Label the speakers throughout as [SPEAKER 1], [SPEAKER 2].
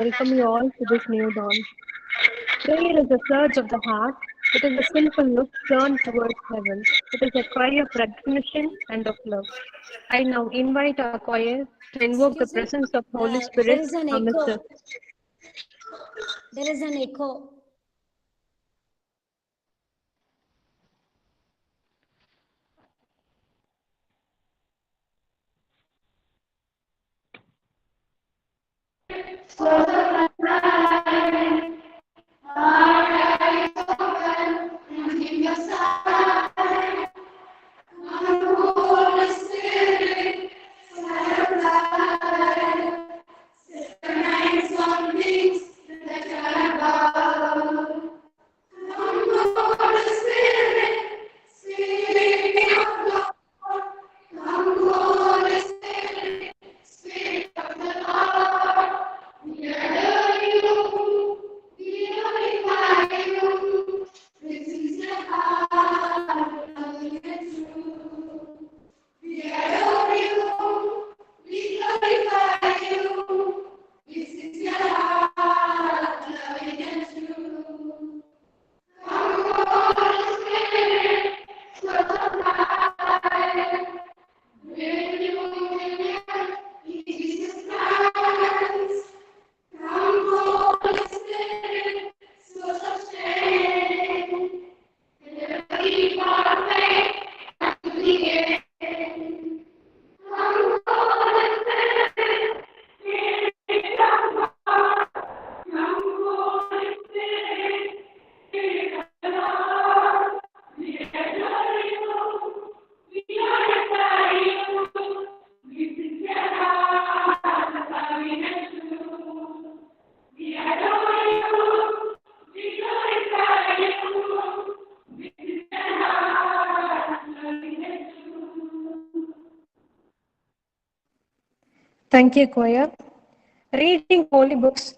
[SPEAKER 1] welcome you all to this new dawn. Prayer is a surge of the heart. It is a simple look turned towards heaven. It is a cry of recognition and of love. I now invite our choir to invoke the
[SPEAKER 2] Excuse me.
[SPEAKER 1] presence of Holy
[SPEAKER 2] There
[SPEAKER 1] Spirit
[SPEAKER 2] is an
[SPEAKER 1] amidst
[SPEAKER 2] echo.
[SPEAKER 1] us.
[SPEAKER 2] There is an echo.
[SPEAKER 1] Thank you, choir. Reading holy books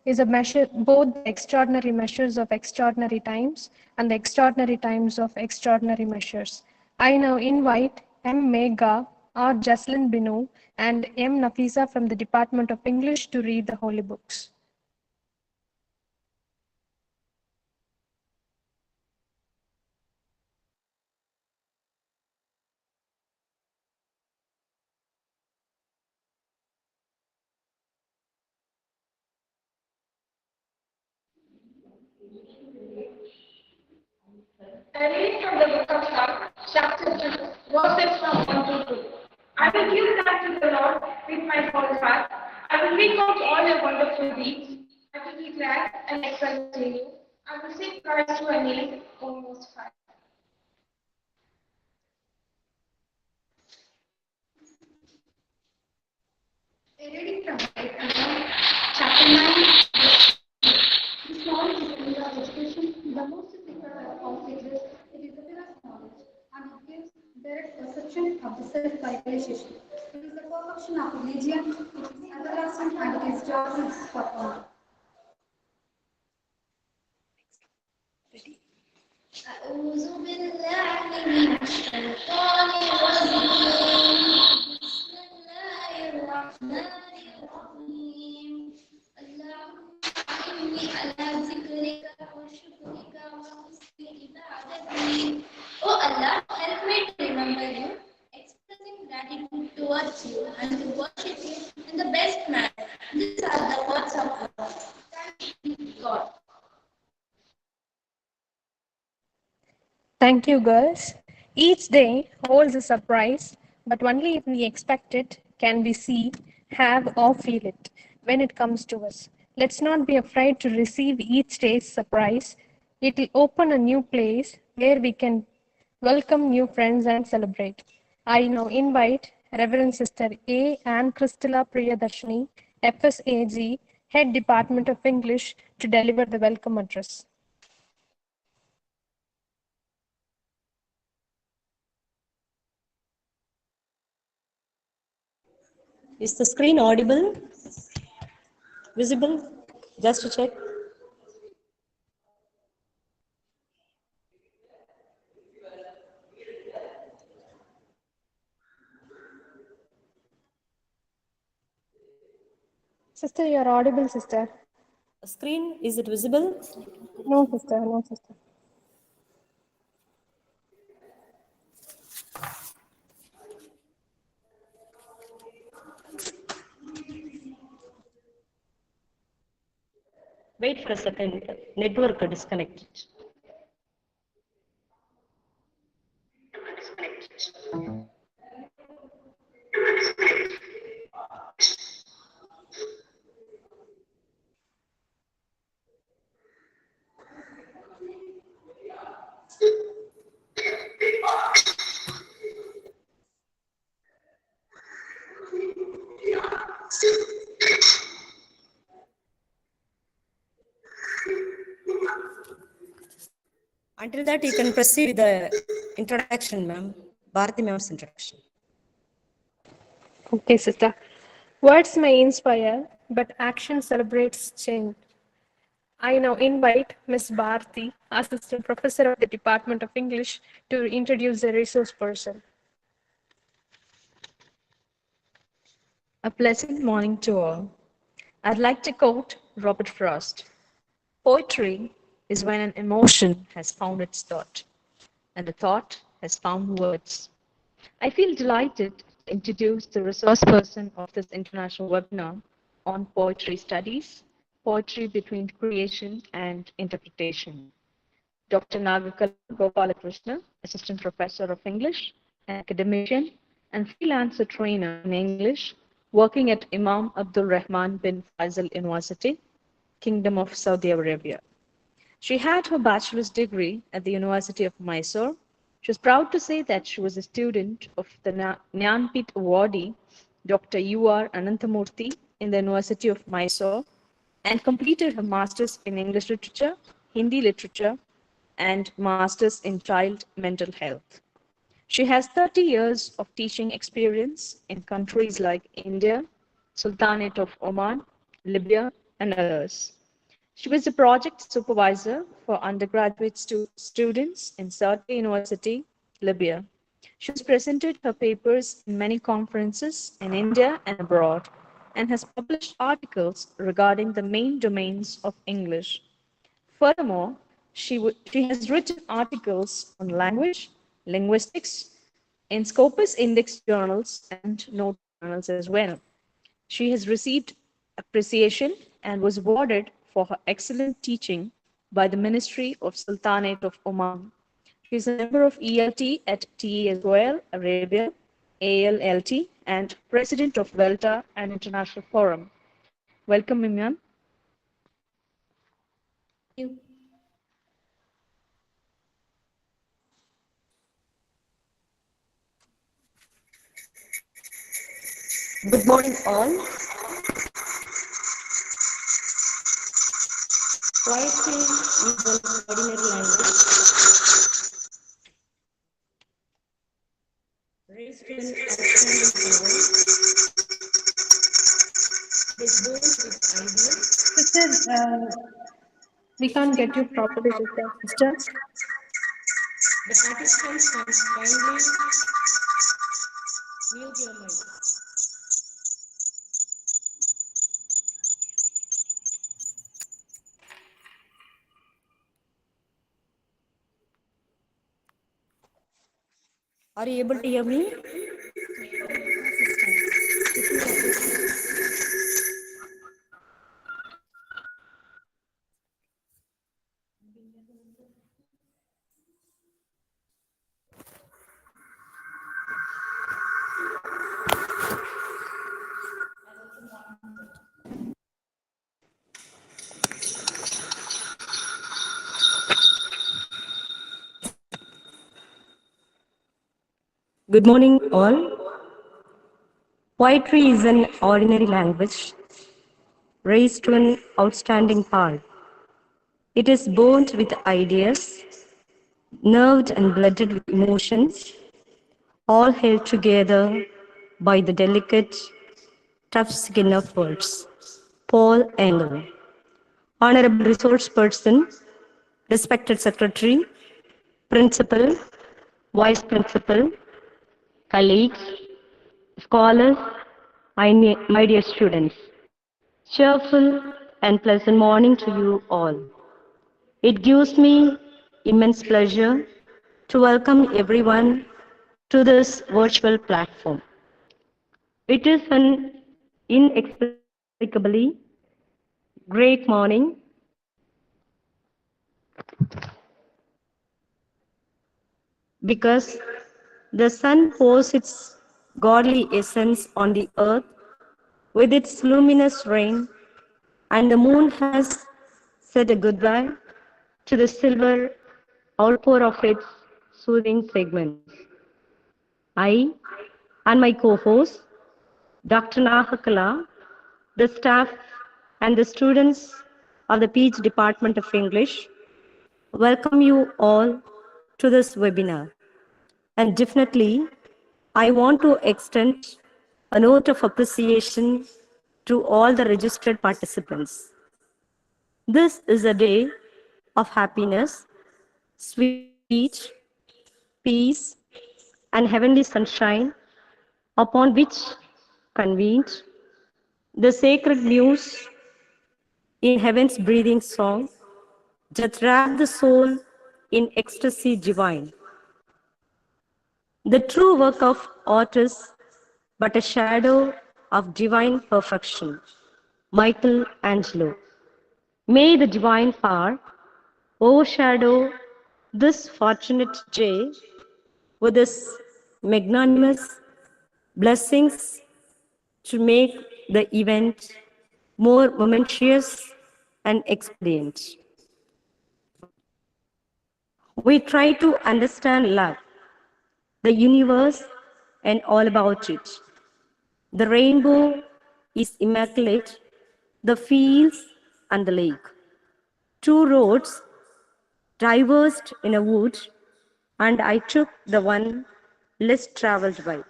[SPEAKER 1] is a measure, both the extraordinary measures of extraordinary times and the extraordinary times of extraordinary measures. I now invite M. Megha, R. Jaslyn Binu, and M. Nafisa from the Department of English to read the holy books.
[SPEAKER 3] A reading from the book of Psalms, chapter 2, verses from 1 to 2. I will give thanks to the Lord with my whole heart. I will recount all your wonderful deeds. I will be glad and exult in you. I will sing praise to your name, O Most High. A reading from chapter 9. This knowledge is the of education, the most secret of all secrets. It is the pillar of knowledge, and it gives direct perception of the self-realization. It is the perfection of religion, it is everlasting, and it is joyful for all. أعوذ بالله من الشيطان الرجيم بسم الله الرحمن الرحيم اللهم أعني على ذكرك وشكرك وحسن عبادتك. Oh Allah, help me to remember you, expressing gratitude towards you, and to worship you in the best manner. These are the words of God. Thanks be to God.
[SPEAKER 1] Thank you, girls. Each day holds a surprise, but only if we expect it can we see, have, or feel it when it comes to us. Let's not be afraid to receive each day's surprise. It will open a new place where we can welcome new friends and celebrate. I now invite Reverend Sister A. Ann Christella Priyadarshini, FSAG, Head Department of English, to deliver the welcome address.
[SPEAKER 4] Is the screen audible? Visible? Just to check.
[SPEAKER 1] Sister Sister, you're audible, sister.
[SPEAKER 4] Screen, is it visible?
[SPEAKER 1] No, sister, no, sister.
[SPEAKER 4] Wait for a second. Network disconnected. Until that, you can proceed with the introduction, ma'am. Bharati ma'am's introduction.
[SPEAKER 1] Okay, sister. Words may inspire, but action celebrates change. I now invite Ms. Bharti, Assistant Professor of the Department of English, to introduce the resource person.
[SPEAKER 5] A pleasant morning to all. I'd like to quote Robert Frost. Poetry is when an emotion has found its thought, and the thought has found words. I feel delighted to introduce the resource person of this international webinar on poetry studies, poetry between creation and interpretation. Dr. Nagakala Gopalakrishna, Assistant Professor of English, an academician, and freelancer trainer in English, working at Imam Abdul Rahman bin Faisal University, Kingdom of Saudi Arabia. She had her bachelor's degree at the University of Mysore. She was proud to say that she was a student of the Jnanpith awardee, Dr. U.R. Ananthamurthy, in the University of Mysore, and completed her master's in English literature, Hindi literature, and master's in child mental health. She has 30 years of teaching experience in countries like India, Sultanate of Oman, Libya, and others. She was a project supervisor for undergraduate students in Sirte University, Libya. She has presented her papers in many conferences in India and abroad, and has published articles regarding the main domains of English. Furthermore, she has written articles on language, linguistics, in Scopus Index journals and note journals as well. She has received appreciation and was awarded for her excellent teaching by the Ministry of Sultanate of Oman. She is a member of ELT at TE as well, Arabia, ALLT, and president of Velta, an international forum. Welcome, Mimyan.
[SPEAKER 4] Good morning, all. Poetry is an ordinary language raised to an outstanding power. It is born with ideas.
[SPEAKER 1] Sister, we can't get you properly, sister. Sister,
[SPEAKER 4] The participants can kindly mute your mic. Are you able to hear me? Good morning, all. Poetry is an ordinary language raised to an outstanding power. It is born with ideas, nerved and blooded with emotions, all held together by the delicate, tough skin of words. Paul Engel, Honorable Resource Person, Respected Secretary, Principal, Vice Principal, colleagues, scholars, my dear students. cheerful and pleasant morning to you all. It gives me immense pleasure to welcome everyone to this virtual platform. It is an inexplicably great morning because the sun pours its godly essence on the earth with its luminous rain, and the moon has said a goodbye to the silver outpour of its soothing segments. I and my co-host, Dr. Nahakala, the staff and the students of the PH Department of English, welcome you all to this webinar. And definitely, I want to extend a note of appreciation to all the registered participants. This is a day of happiness, sweet, peace, and heavenly sunshine upon which convened the sacred muse in heaven's breathing song that wrap the soul in ecstasy divine. The true work of art is but a shadow of divine perfection. Michelangelo. May the divine power overshadow this fortunate day with his magnanimous blessings to make the event more momentous and expedient. We try to understand love, the universe, and all about it. The rainbow is immaculate, the fields and the lake. Two roads diverged in a wood, and I took the one less traveled by.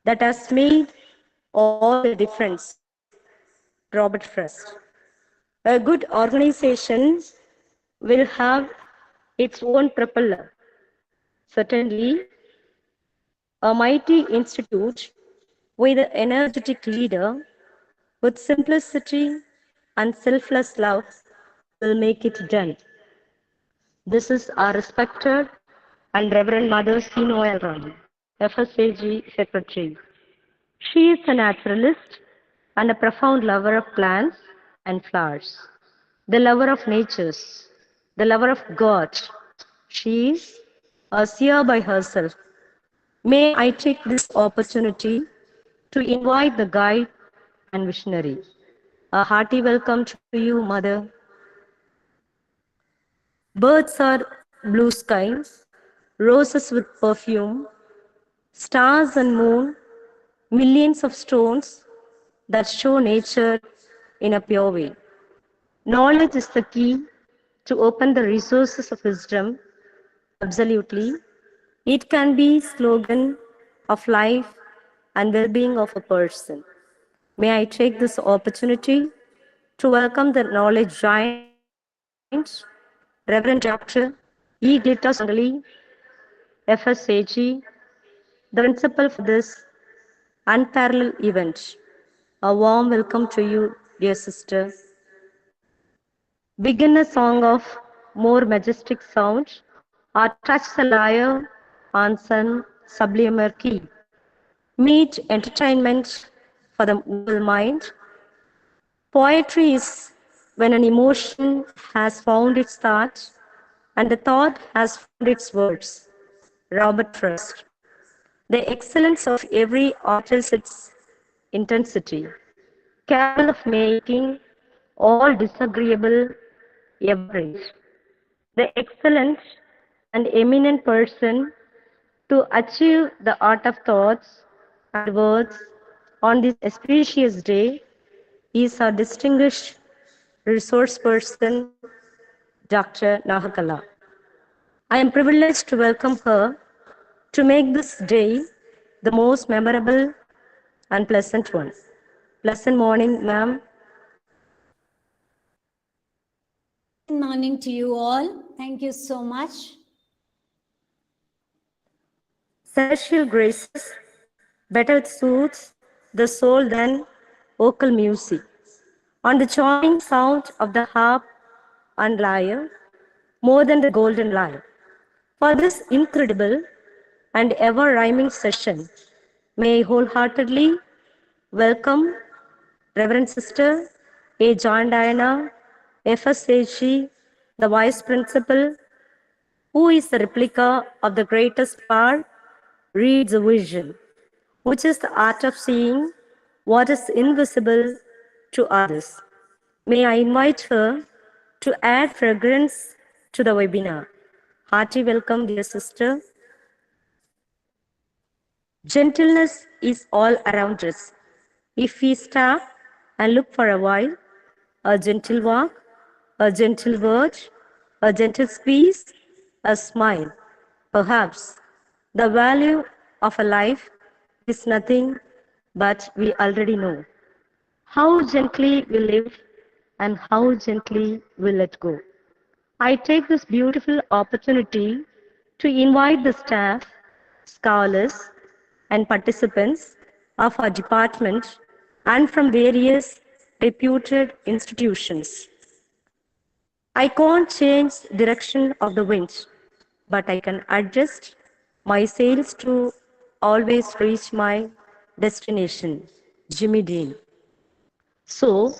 [SPEAKER 4] That has made all the difference. Robert Frost. A good organization will have its own propeller. Certainly, a mighty institute with an energetic leader with simplicity and selfless love will make it done. This is our respected and Reverend Mother C. Noel Rani, FSAG Secretary. She is a naturalist and a profound lover of plants and flowers, the lover of natures, the lover of God. She is a seer by herself. May I take this opportunity to invite the guide and visionary. A hearty welcome to you, Mother. Birds are blue skies, roses with perfume, stars and moon, millions of stones that show nature in a pure way. Knowledge is the key to open the resources of wisdom. Absolutely. It can be slogan of life and well-being of a person. May I take this opportunity to welcome the knowledge giant, Reverend Dr. E. Glitta Sumangali, FSAG, the principal for this unparalleled event. A warm welcome to you, dear sister. Begin a song of more majestic sound, or touch the lyre on some sublimer key. Meet entertainment for the noble mind. Poetry is when an emotion has found its thought and the thought has found its words. Robert Frost. The excellence of every art is its intensity, capable of making all disagreeable ever rage. The excellent and eminent person to achieve the art of thoughts and words on this auspicious day is our distinguished resource person, Dr. Nahakala. I am privileged to welcome her to make this day the most memorable and pleasant one. Pleasant morning, ma'am.
[SPEAKER 2] Good morning to you all. Thank you so much.
[SPEAKER 4] Celestial graces better suits the soul than vocal music. on the charming sound of the harp and lyre, more than the golden lyre. For this incredible and ever rhyming session, may I wholeheartedly welcome Reverend Sister A. John Diana, FSHE, the Vice Principal, who is the replica of the greatest power, reads a vision, which is the art of seeing what is invisible to others. May I invite her to add fragrance to the webinar. Hearty welcome, dear sister. Gentleness is all around us. If we stop and look for a while, a gentle walk, a gentle word, a gentle squeeze, a smile. Perhaps the value of a life is nothing but we already know. How gently we live and how gently we let go. I take this beautiful opportunity to invite the staff, scholars, and participants of our department and from various reputed institutions. I can't change direction of the wind, but I can adjust my sails to always reach my destination, Jimmy Dean. So,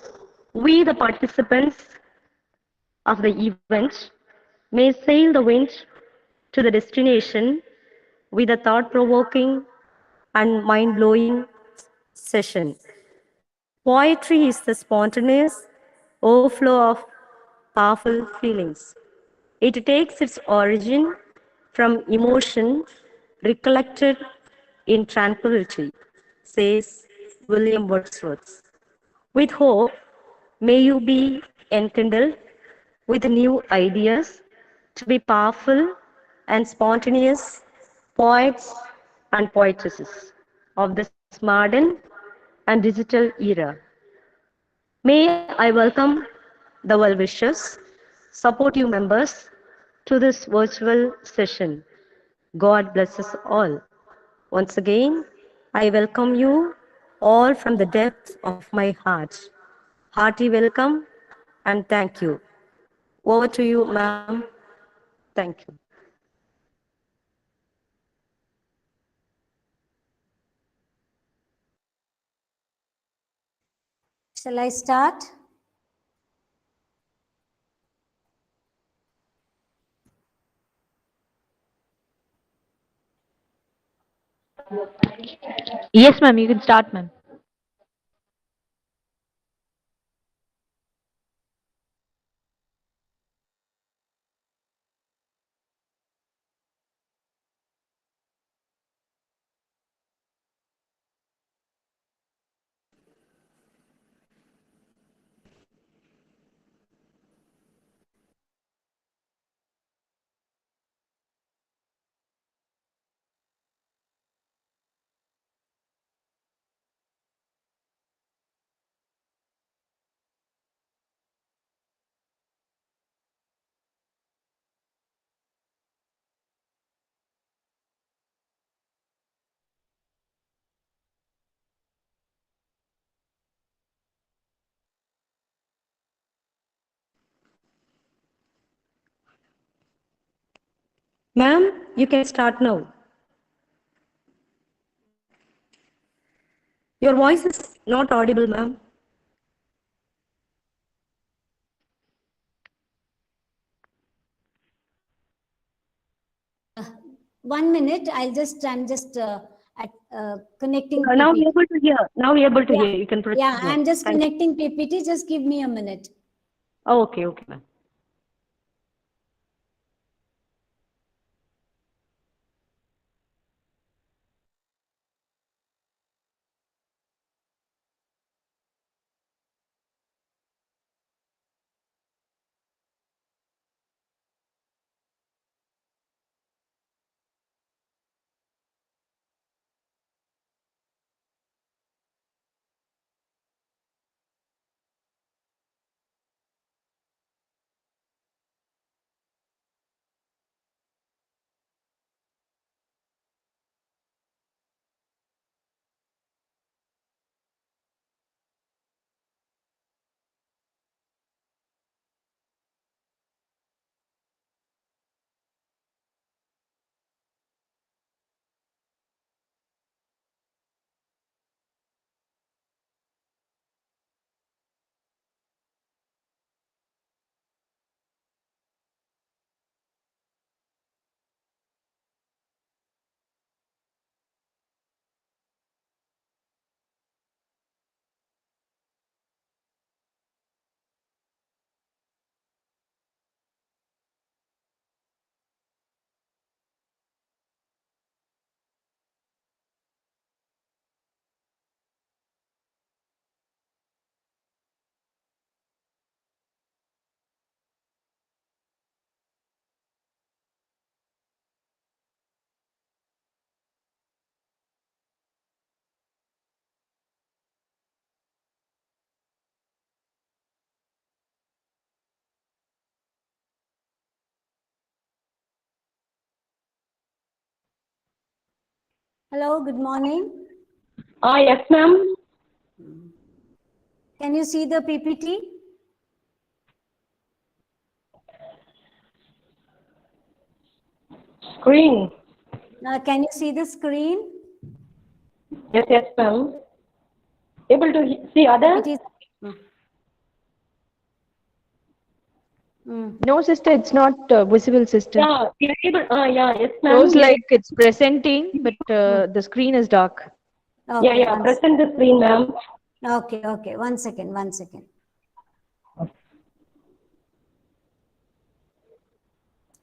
[SPEAKER 4] we the participants of the event may sail the wind to the destination with a thought-provoking and mind-blowing session. Poetry is the spontaneous overflow of powerful feelings. It takes its origin from emotion recollected in tranquility, says William Wordsworth. With hope, may you be enkindled with new ideas to be powerful and spontaneous poets and poetesses of this modern and digital era. May I welcome the well-wishers, supportive members to this virtual session. God bless us all. Once again, I welcome you all from the depths of my heart. Hearty welcome and thank you. Over to you, ma'am. Thank you.
[SPEAKER 2] Shall I start?
[SPEAKER 5] Yes, ma'am, you can start, ma'am.
[SPEAKER 4] Ma'am, you can start now. Your voice is not audible, ma'am.
[SPEAKER 2] 1 minute. I'm just connecting
[SPEAKER 4] Now
[SPEAKER 2] PPT.
[SPEAKER 4] we're able to hear. Now we're able to
[SPEAKER 2] Yeah,
[SPEAKER 4] hear. You can proceed
[SPEAKER 2] yeah.
[SPEAKER 4] now.
[SPEAKER 2] I'm just
[SPEAKER 4] Thank you.
[SPEAKER 2] connecting PPT. Just give me a minute.
[SPEAKER 4] Oh, okay, okay, ma'am.
[SPEAKER 2] Hello, good morning.
[SPEAKER 4] Yes, ma'am.
[SPEAKER 2] Can you see the PPT?
[SPEAKER 4] Screen.
[SPEAKER 2] Can you see the screen?
[SPEAKER 4] Yes, ma'am. Able to see others?
[SPEAKER 2] It is.
[SPEAKER 5] No, sister, it's not visible, sister.
[SPEAKER 4] Yeah, we are able. Yes, ma'am.
[SPEAKER 5] Shows like it's presenting, but the screen is dark.
[SPEAKER 2] Okay,
[SPEAKER 4] Present the screen, ma'am.
[SPEAKER 2] okay, okay. 1 second, 1 second.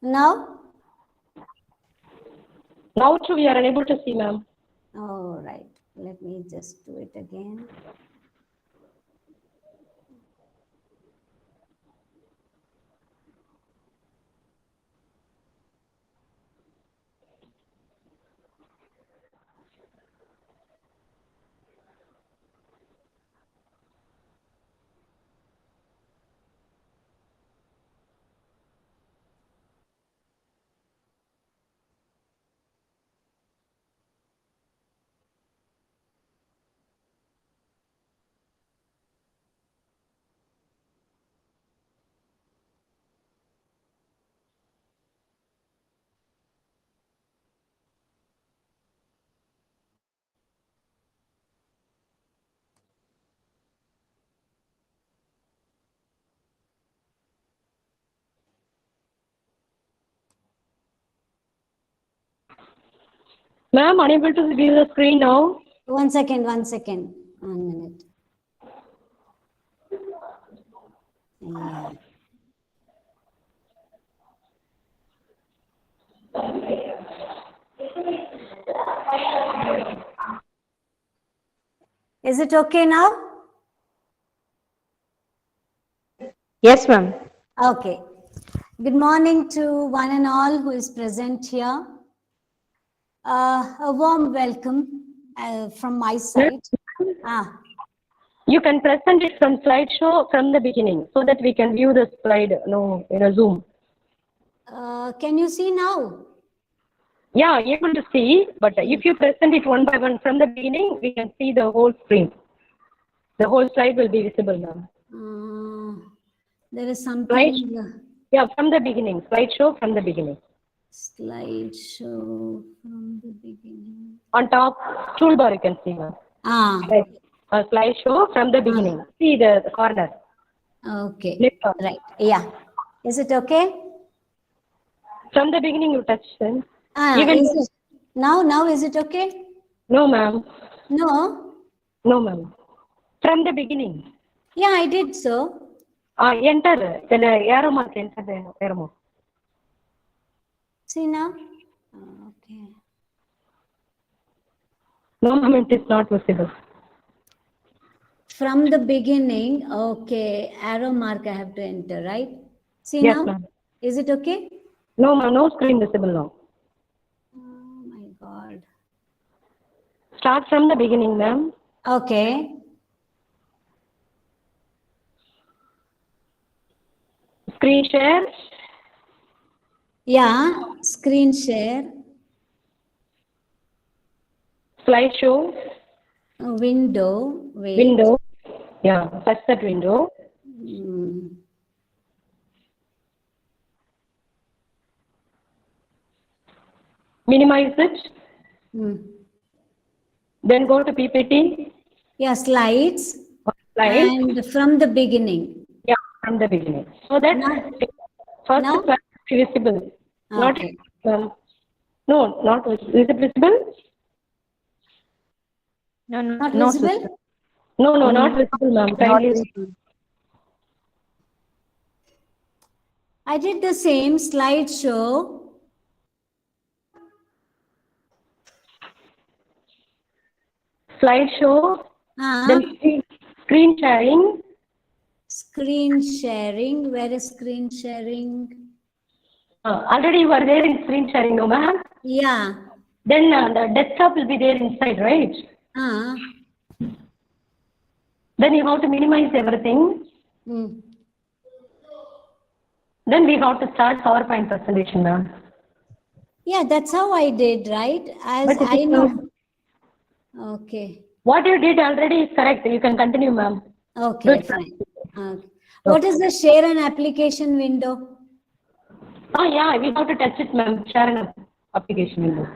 [SPEAKER 2] Now?
[SPEAKER 4] Now too, we are unable to see, ma'am.
[SPEAKER 2] All right. Let me just do it again.
[SPEAKER 4] Ma'am, unable to view the screen now.
[SPEAKER 2] 1 second, 1 second. 1 minute. Yeah. Is it okay now?
[SPEAKER 5] Yes, ma'am.
[SPEAKER 2] Okay. Good morning to one and all who is present here. A warm welcome from my side.
[SPEAKER 4] You can present it from slideshow from the beginning so that we can view the slide in a Zoom.
[SPEAKER 2] Can you see now?
[SPEAKER 4] Yeah, able to see, but if you present it one by one from the beginning, we can see the whole screen. The whole slide will be visible, ma'am.
[SPEAKER 2] There is something.
[SPEAKER 4] Yeah, from the beginning. Slideshow from the beginning.
[SPEAKER 2] Slideshow from the beginning.
[SPEAKER 4] On top toolbar you can see, ma'am. Right. A slideshow from the beginning. See the corner.
[SPEAKER 2] Okay. Right. Yeah. Is it okay?
[SPEAKER 4] From the beginning you touch then.
[SPEAKER 2] Is it? Now is it okay?
[SPEAKER 4] No, ma'am.
[SPEAKER 2] No?
[SPEAKER 4] No, ma'am. From the beginning.
[SPEAKER 2] Yeah, I did so.
[SPEAKER 4] Enter the arrow mark. Enter the arrow mark.
[SPEAKER 2] See now? Okay.
[SPEAKER 4] No, ma'am, it is not visible.
[SPEAKER 2] From the beginning, okay. Arrow mark I have to enter, right? See
[SPEAKER 4] Yes,
[SPEAKER 2] now?
[SPEAKER 4] ma'am.
[SPEAKER 2] Is it okay?
[SPEAKER 4] No, ma'am, no screen visible now.
[SPEAKER 2] Oh my God.
[SPEAKER 4] Start from the beginning, ma'am.
[SPEAKER 2] Okay.
[SPEAKER 4] Screen share.
[SPEAKER 2] Yeah, screen share.
[SPEAKER 4] Slideshow.
[SPEAKER 2] Window. Wait.
[SPEAKER 4] Window. Yeah, touch that window. Minimize it. Then go to PPT.
[SPEAKER 2] Yeah, slides.
[SPEAKER 4] Slides.
[SPEAKER 2] And from the beginning.
[SPEAKER 4] Yeah, from the beginning. So that first slide is visible.
[SPEAKER 2] Okay.
[SPEAKER 4] Not visible.
[SPEAKER 5] No,
[SPEAKER 2] Not
[SPEAKER 5] no,
[SPEAKER 2] visible?
[SPEAKER 5] sister.
[SPEAKER 4] No, not visible, ma'am.
[SPEAKER 5] Not
[SPEAKER 4] Kindly.
[SPEAKER 5] visible.
[SPEAKER 2] I did the same slideshow.
[SPEAKER 4] Slideshow. Then screen sharing.
[SPEAKER 2] Screen sharing. Where is screen sharing?
[SPEAKER 4] Already you are there in screen sharing, no, ma'am?
[SPEAKER 2] Yeah.
[SPEAKER 4] Then the desktop will be there inside, right? Then you have to minimize everything. Then we have to start PowerPoint presentation, ma'am.
[SPEAKER 2] Yeah, that's how I did, right? As
[SPEAKER 4] But it
[SPEAKER 2] I
[SPEAKER 4] is
[SPEAKER 2] know.
[SPEAKER 4] not,
[SPEAKER 2] Okay.
[SPEAKER 6] What you did already is correct. You can continue, ma'am.
[SPEAKER 2] Okay,
[SPEAKER 6] Good.
[SPEAKER 2] fine. Okay. What is the share an application window?
[SPEAKER 6] Oh, yeah, we have to touch it, ma'am. Share an application window.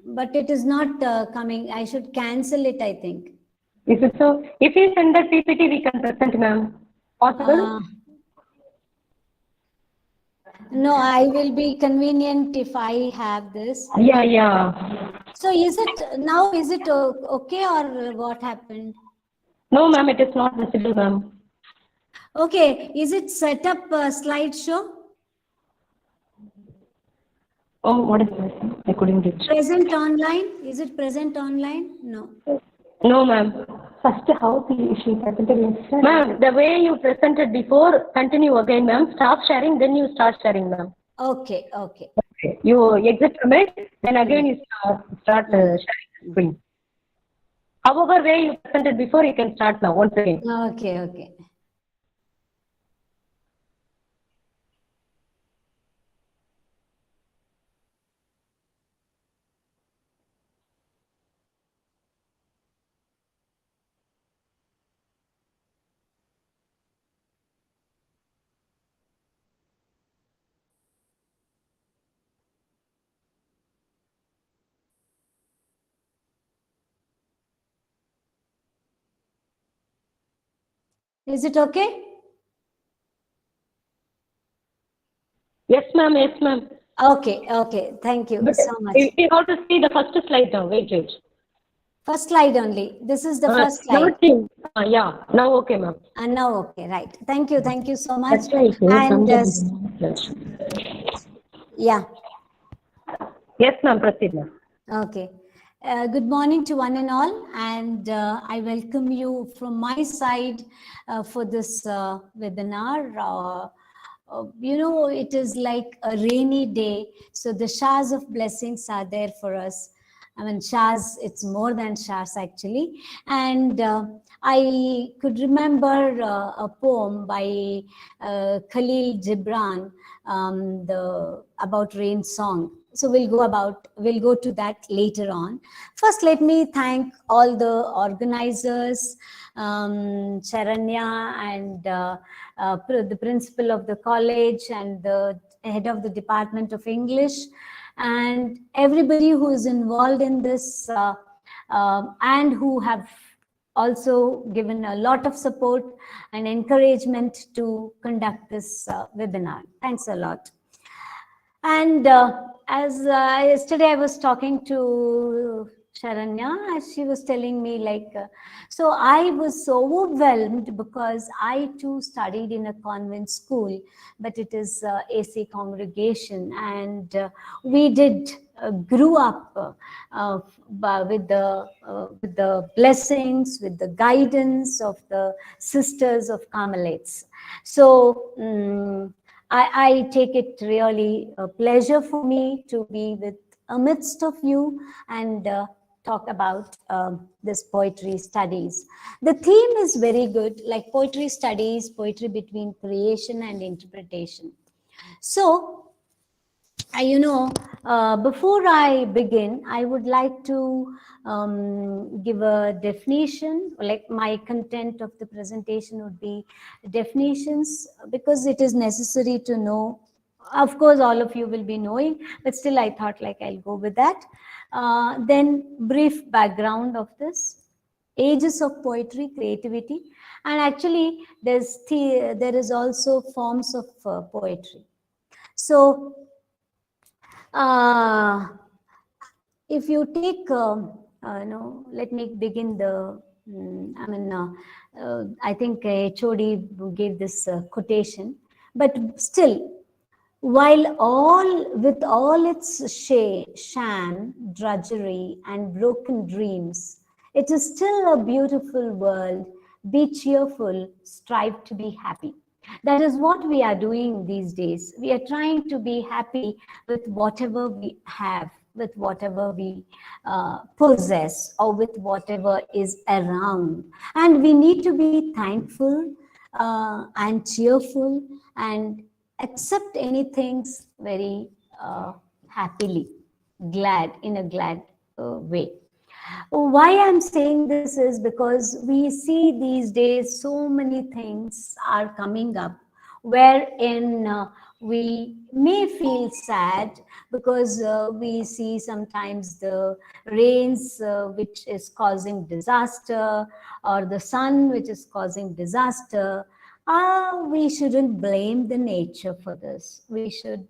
[SPEAKER 2] But it is not coming. I should cancel it, I think.
[SPEAKER 6] Is it so? If you send the PPT, we can present, ma'am. Possible?
[SPEAKER 2] No, I will be convenient if I have this.
[SPEAKER 6] Yeah, yeah.
[SPEAKER 2] So is it now, is it okay or what happened?
[SPEAKER 6] No, ma'am, it is not visible, ma'am.
[SPEAKER 2] Okay, is it set up a slideshow?
[SPEAKER 6] Oh, what is this? I couldn't get.
[SPEAKER 2] Present online? Is it present online? No.
[SPEAKER 6] No, ma'am. First, how she presented? Ma'am, the way you presented before, continue again, ma'am. Stop sharing, then you start sharing, ma'am.
[SPEAKER 2] Okay, okay.
[SPEAKER 6] Okay. You exit from it, then again you start sharing the screen. However way you presented before, you can start now, once again.
[SPEAKER 2] Okay, okay. Is it okay?
[SPEAKER 6] Yes, ma'am, yes, ma'am.
[SPEAKER 2] Okay, okay. Thank you
[SPEAKER 6] But
[SPEAKER 2] so much.
[SPEAKER 6] you have to see the first slide now. Wait, wait.
[SPEAKER 2] First slide only. This is the first slide.
[SPEAKER 6] Nothing. Yeah, now okay, ma'am.
[SPEAKER 2] And now, okay, right. Thank you so much.
[SPEAKER 6] That's right.
[SPEAKER 2] And yeah,
[SPEAKER 6] Yes, ma'am, proceed, ma'am.
[SPEAKER 2] okay. Good morning to one and all, and I welcome you from my side for this webinar. You know, it is like a rainy day, so the showers of blessings are there for us. I mean, showers, it's more than showers actually. And I could remember a poem by Khalil Gibran, about rain song. So we'll go to that later on. First, let me thank all the organizers, Charanya and the principal of the college and the head of the Department of English, and everybody who is involved in this and who have also given a lot of support and encouragement to conduct this webinar. Thanks a lot. And as yesterday I was talking to Sharanya, as she was telling me, like, so I was so overwhelmed because I too studied in a convent school, but it is AC congregation, and we did grew up with the blessings, with the guidance of the sisters of Carmelites. So I take it really a pleasure for me to be with amidst of you and talk about this poetry studies. The theme is very good, like poetry studies, poetry between creation and interpretation. So, before I begin, I would like to give a definition, like my content of the presentation would be definitions, because it is necessary to know. Of course, all of you will be knowing, but still I thought like I'll go with that. Then brief background of this, ages of poetry, creativity, and actually there is also forms of poetry. So, if you take, let me begin the, I think HOD gave this quotation, but still, while with all its sham, drudgery, and broken dreams, it is still a beautiful world. Be cheerful, strive to be happy. That is what we are doing these days. We are trying to be happy with whatever we have, with whatever we possess, or with whatever is around. And we need to be thankful and cheerful and accept anything very happily, in a glad way. Why I'm saying this is because we see these days so many things are coming up wherein we may feel sad because we see sometimes the rains which is causing disaster, or the sun which is causing disaster. We shouldn't blame the nature for this. We should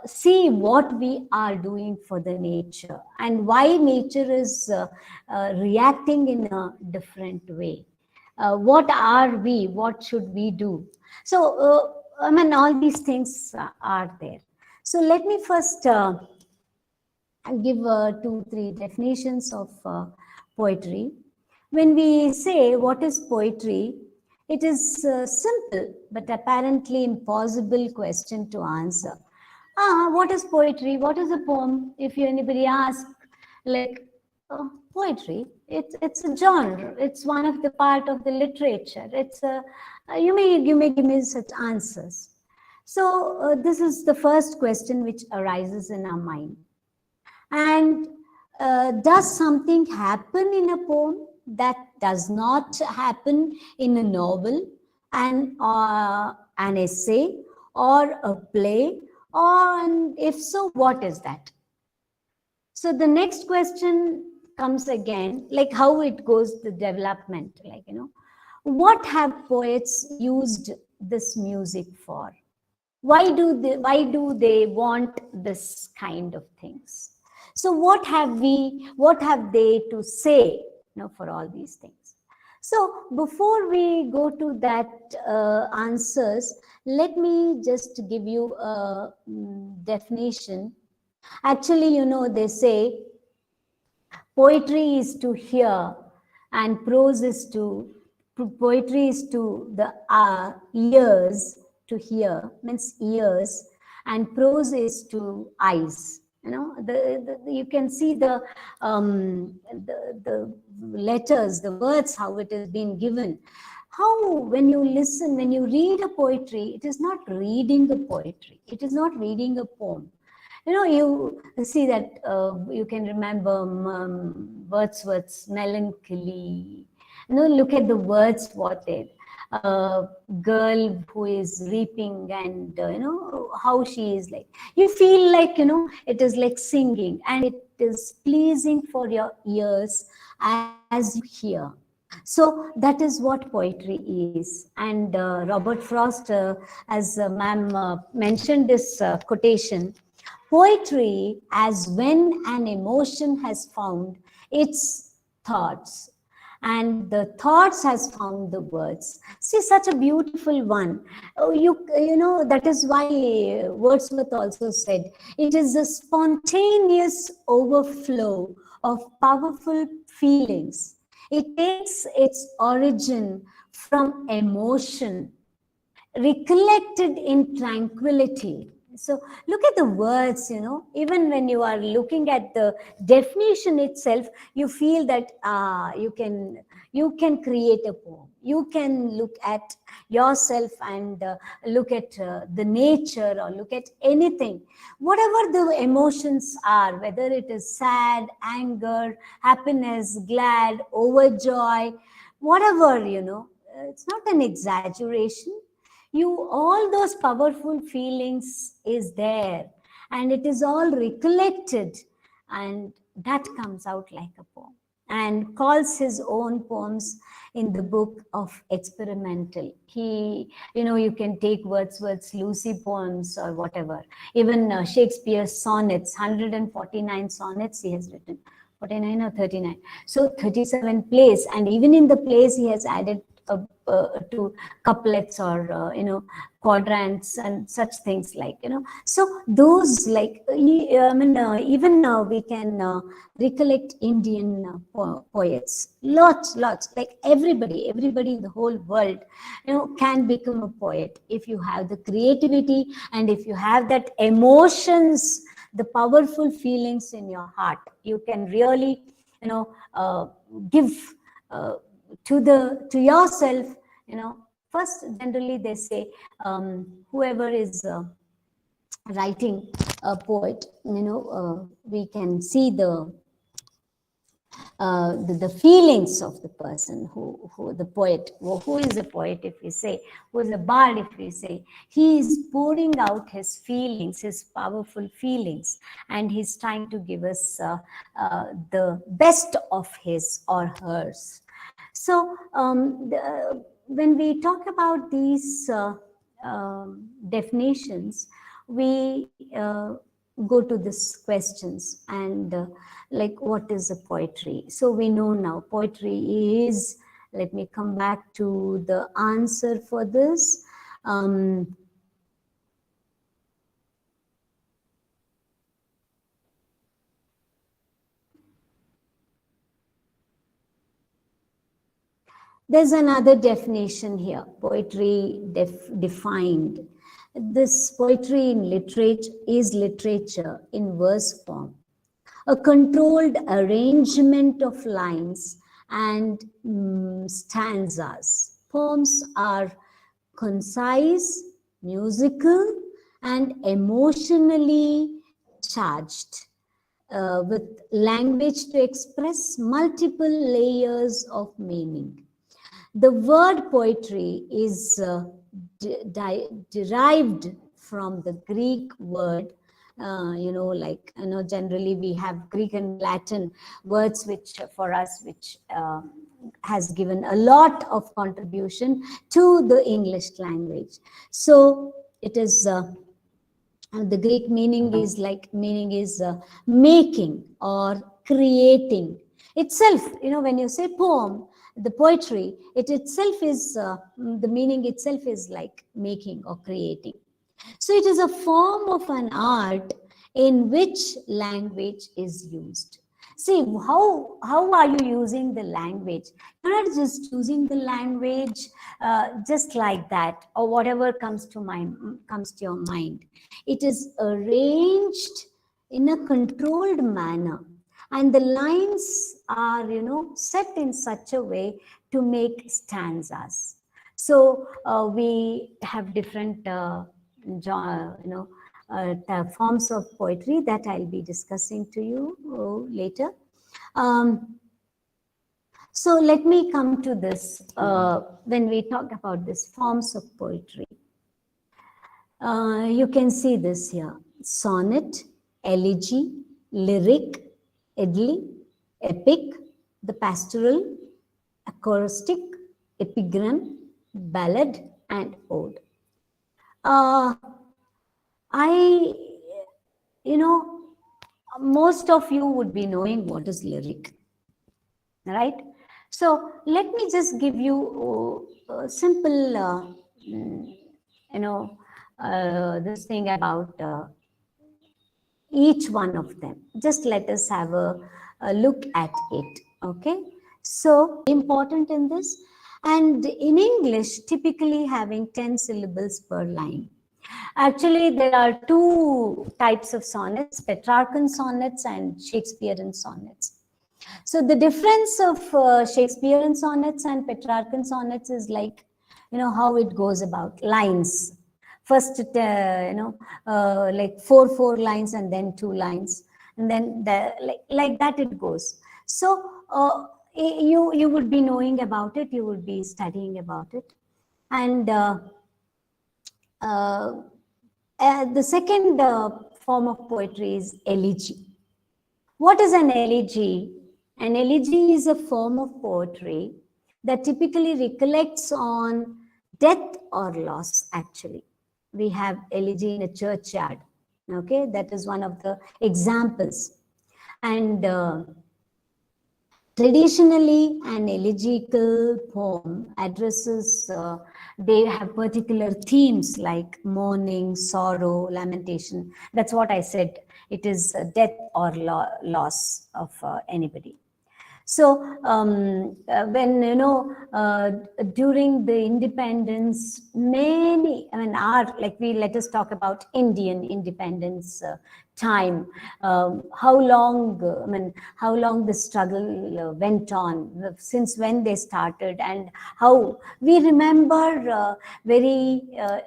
[SPEAKER 2] see what we are doing for the nature and why nature is reacting in a different way. What are we? What should we do? So, I mean, all these things are there. So, let me first give two, three definitions of poetry. When we say what is poetry, it is simple but apparently impossible question to answer. What is poetry? What is a poem? If anybody asks, like, poetry, it's a genre. It's one of the part of the literature. It's a you may give me such answers. So this is the first question which arises in our mind. And does something happen in a poem that does not happen in a novel, an essay, or a play? Or if so, what is that? So the next question comes again, like how it goes, the development, like, what have poets used this music for? Why do they want this kind of things? So what have they to say, for all these things? So before we go to that answers, let me just give you a definition. Actually, they say poetry is to hear and poetry is to the ears, to hear means ears, and prose is to eyes. You can see the letters, the words, how it is being given. How when you listen, when you read a poetry, it is not reading a poetry. It is not reading a poem. You see that you can remember Wordsworth's melancholy. Look at the words, what it. Girl who is reaping, and how she is like. You feel like, it is like singing, and it is pleasing for your ears as you hear. So that is what poetry is. And Robert Frost, as ma'am mentioned this quotation, poetry as when an emotion has found its thoughts, and the thoughts has found the words. See, such a beautiful one. That is why Wordsworth also said, it is a spontaneous overflow of powerful feelings. It takes its origin from emotion, recollected in tranquility. So look at the words, even when you are looking at the definition itself, you feel that you can create a poem. You can look at yourself and look at the nature, or look at anything. Whatever the emotions are, whether it is sad, anger, happiness, glad, overjoy, whatever, it's not an exaggeration. All those powerful feelings is there, and it is all recollected, and that comes out like a poem. And calls his own poems in the book of experimental. You can take Wordsworth's Lucy poems or whatever. Even Shakespeare's sonnets, 149 sonnets he has written, 49 or 39. So 37 plays, and even in the plays he has added to couplets or quadrants and such things, like so those, like even we can recollect Indian poets, lots, like everybody in the whole world can become a poet if you have the creativity, and if you have that emotions, the powerful feelings in your heart. You can really give to yourself. First, generally they say, whoever is writing a poet, we can see the the feelings of the person who the poet, who is a poet if we say, who is a bard if we say. He is pouring out his feelings, his powerful feelings, and he's trying to give us the best of his or hers. So when we talk about these definitions, we go to these questions and like, what is a poetry? So we know now poetry is, let me come back to the answer for this. There's another definition here, poetry defined. This poetry in literature is literature in verse form, a controlled arrangement of lines and stanzas. Poems are concise, musical, and emotionally charged, with language to express multiple layers of meaning. The word poetry is derived from the Greek word, generally we have Greek and Latin words which for us, which has given a lot of contribution to the English language. So it is, the Greek meaning is making or creating. Itself, when you say poem, the poetry, it itself is, the meaning itself is like making or creating. So it is a form of an art in which language is used. See, how are you using the language? You're not just using the language just like that, or whatever comes to your mind. It is arranged in a controlled manner, and the lines are, set in such a way to make stanzas. So we have different, forms of poetry that I'll be discussing to you later. So let me come to this. When we talk about these forms of poetry, you can see this here: sonnet, elegy, lyric, idyll, epic, the pastoral, acrostic, epigram, ballad, and ode. Most of you would be knowing what is lyric, right? So let me just give you a simple, this thing about each one of them. Just let us have a look at it, okay? So important in this, and in English, typically having 10 syllables per line. Actually, there are two types of sonnets: Petrarchan sonnets and Shakespearean sonnets. So the difference of Shakespearean sonnets and Petrarchan sonnets is like, how it goes about lines. First, like four lines, and then 2 lines, and then like that it goes. So you would be knowing about it, you would be studying about it, and the second form of poetry is elegy. What is an elegy? An elegy is a form of poetry that typically recollects on death or loss, actually. We have elegy in a churchyard, okay? That is one of the examples. And traditionally, an elegiacal poem addresses, they have particular themes like mourning, sorrow, lamentation. That's what I said. It is death or loss of anybody. So when, during the independence, many, let us talk about Indian independence time, how long, how long the struggle went on, since when they started, and how we remember very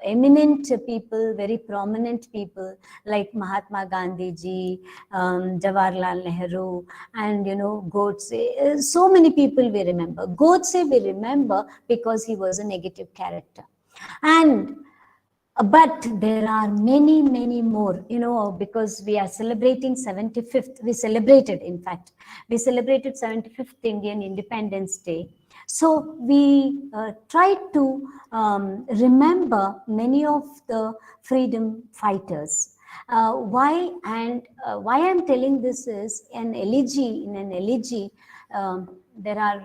[SPEAKER 2] eminent people, very prominent people like Mahatma Gandhi ji, Jawaharlal Nehru, and Godse. So many people we remember. Godse we remember because he was a negative character. And but there are many, many more, because we are celebrating 75th. We celebrated, in fact, we celebrated 75th Indian Independence Day. So we tried to remember many of the freedom fighters. Why I'm telling this is in an elegy, there are,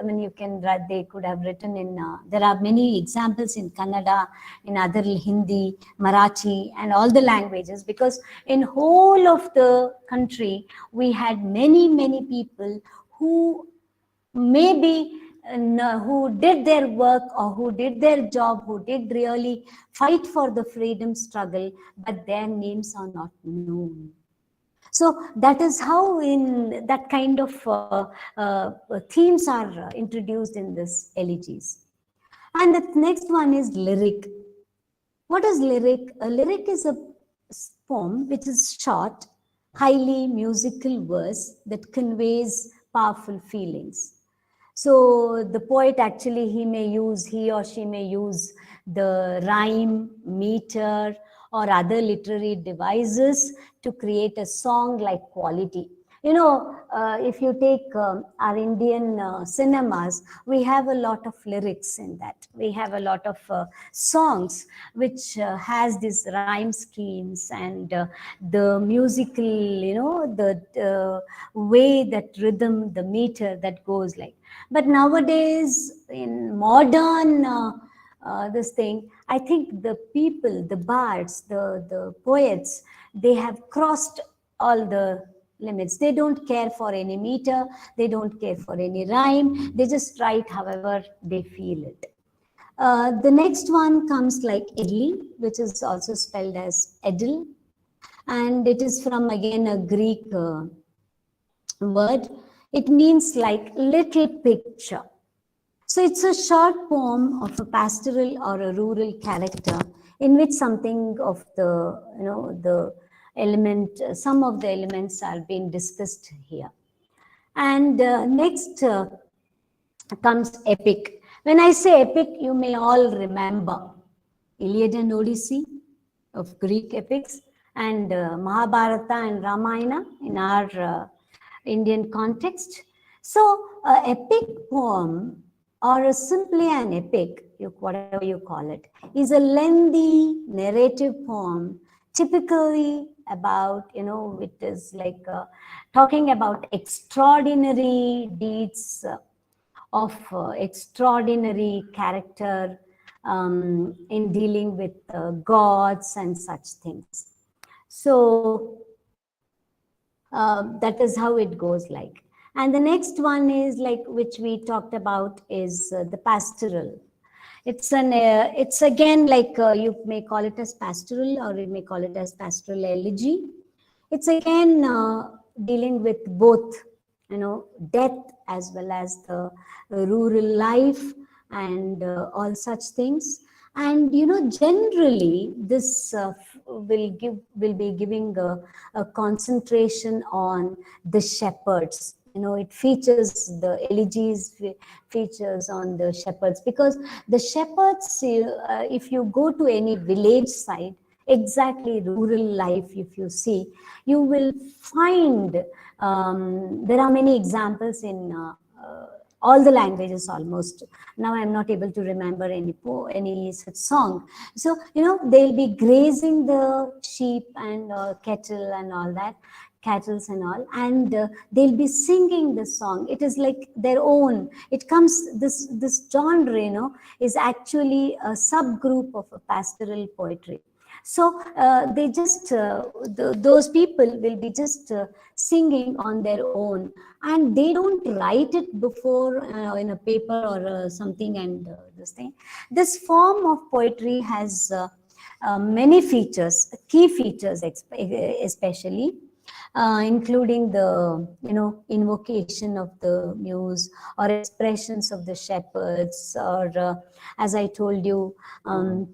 [SPEAKER 2] you can write, they could have written in, there are many examples in Kannada, in other Hindi, Marathi, and all the languages, because in whole of the country, we had many, many people who maybe who did their work or who did their job, who did really fight for the freedom struggle, but their names are not known. So that is how in that kind of themes are introduced in this elegies. And the next one is lyric. What is lyric? A lyric is a poem which is short, highly musical verse that conveys powerful feelings. So the poet actually, he or she may use the rhyme, meter, or other literary devices to create a song-like quality. If you take our Indian cinemas, we have a lot of lyrics in that. We have a lot of songs which has these rhyme schemes and the musical, the way that rhythm, the meter that goes like. But nowadays, in modern this thing, I think the people, the bards, the poets, they have crossed all the limits. They don't care for any meter, they don't care for any rhyme, they just write however they feel it. The next one comes like idli, which is also spelled as edil, and it is from again a Greek word. It means like little picture. So it's a short poem of a pastoral or a rural character in which something of the, the element, some of the elements are being discussed here. And next comes epic. When I say epic, you may all remember Iliad and Odyssey of Greek epics, and Mahabharata and Ramayana in our Indian context. So epic poem, or simply an epic, whatever you call it, is a lengthy narrative poem, typically about, it is like talking about extraordinary deeds of extraordinary character in dealing with gods and such things. So that is how it goes like. And the next one is like, which we talked about, is the pastoral. It's again like you may call it as pastoral, or you may call it as pastoral elegy. It's again dealing with both, death as well as the rural life and all such things. And generally this will be giving a concentration on the shepherds. It features, the elegies features on the shepherds, because the shepherds, if you go to any village side, exactly rural life, if you see, you will find there are many examples in all the languages almost. Now I'm not able to remember any such song. So they'll be grazing the sheep and cattle and all that, cattles and all, and they'll be singing the song. It is like their own. It comes, this genre, is actually a subgroup of a pastoral poetry. So they just, those people will be just singing on their own, and they don't write it before in a paper or something, and this thing. This form of poetry has many features, key features especially, including the, invocation of the muse, or expressions of the shepherds, or as I told you,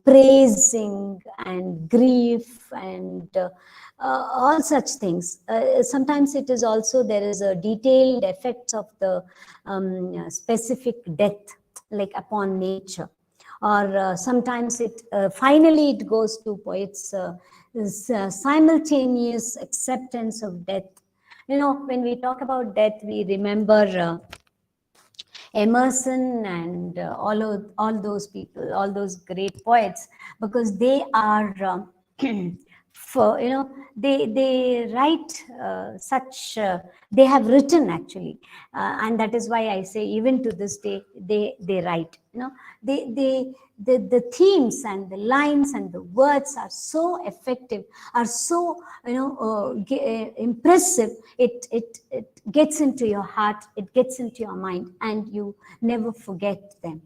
[SPEAKER 2] praising and grief, and all such things. Sometimes it is also, there is a detailed effects of the specific death, like upon nature, or sometimes it finally it goes to poets simultaneous acceptance of death. When we talk about death, we remember Emerson and all those people, all those great poets, because they are for, they write they have written actually, and that is why I say even to this day they write. The themes and the lines and the words are so effective, are so impressive. It gets into your heart, it gets into your mind, and you never forget them.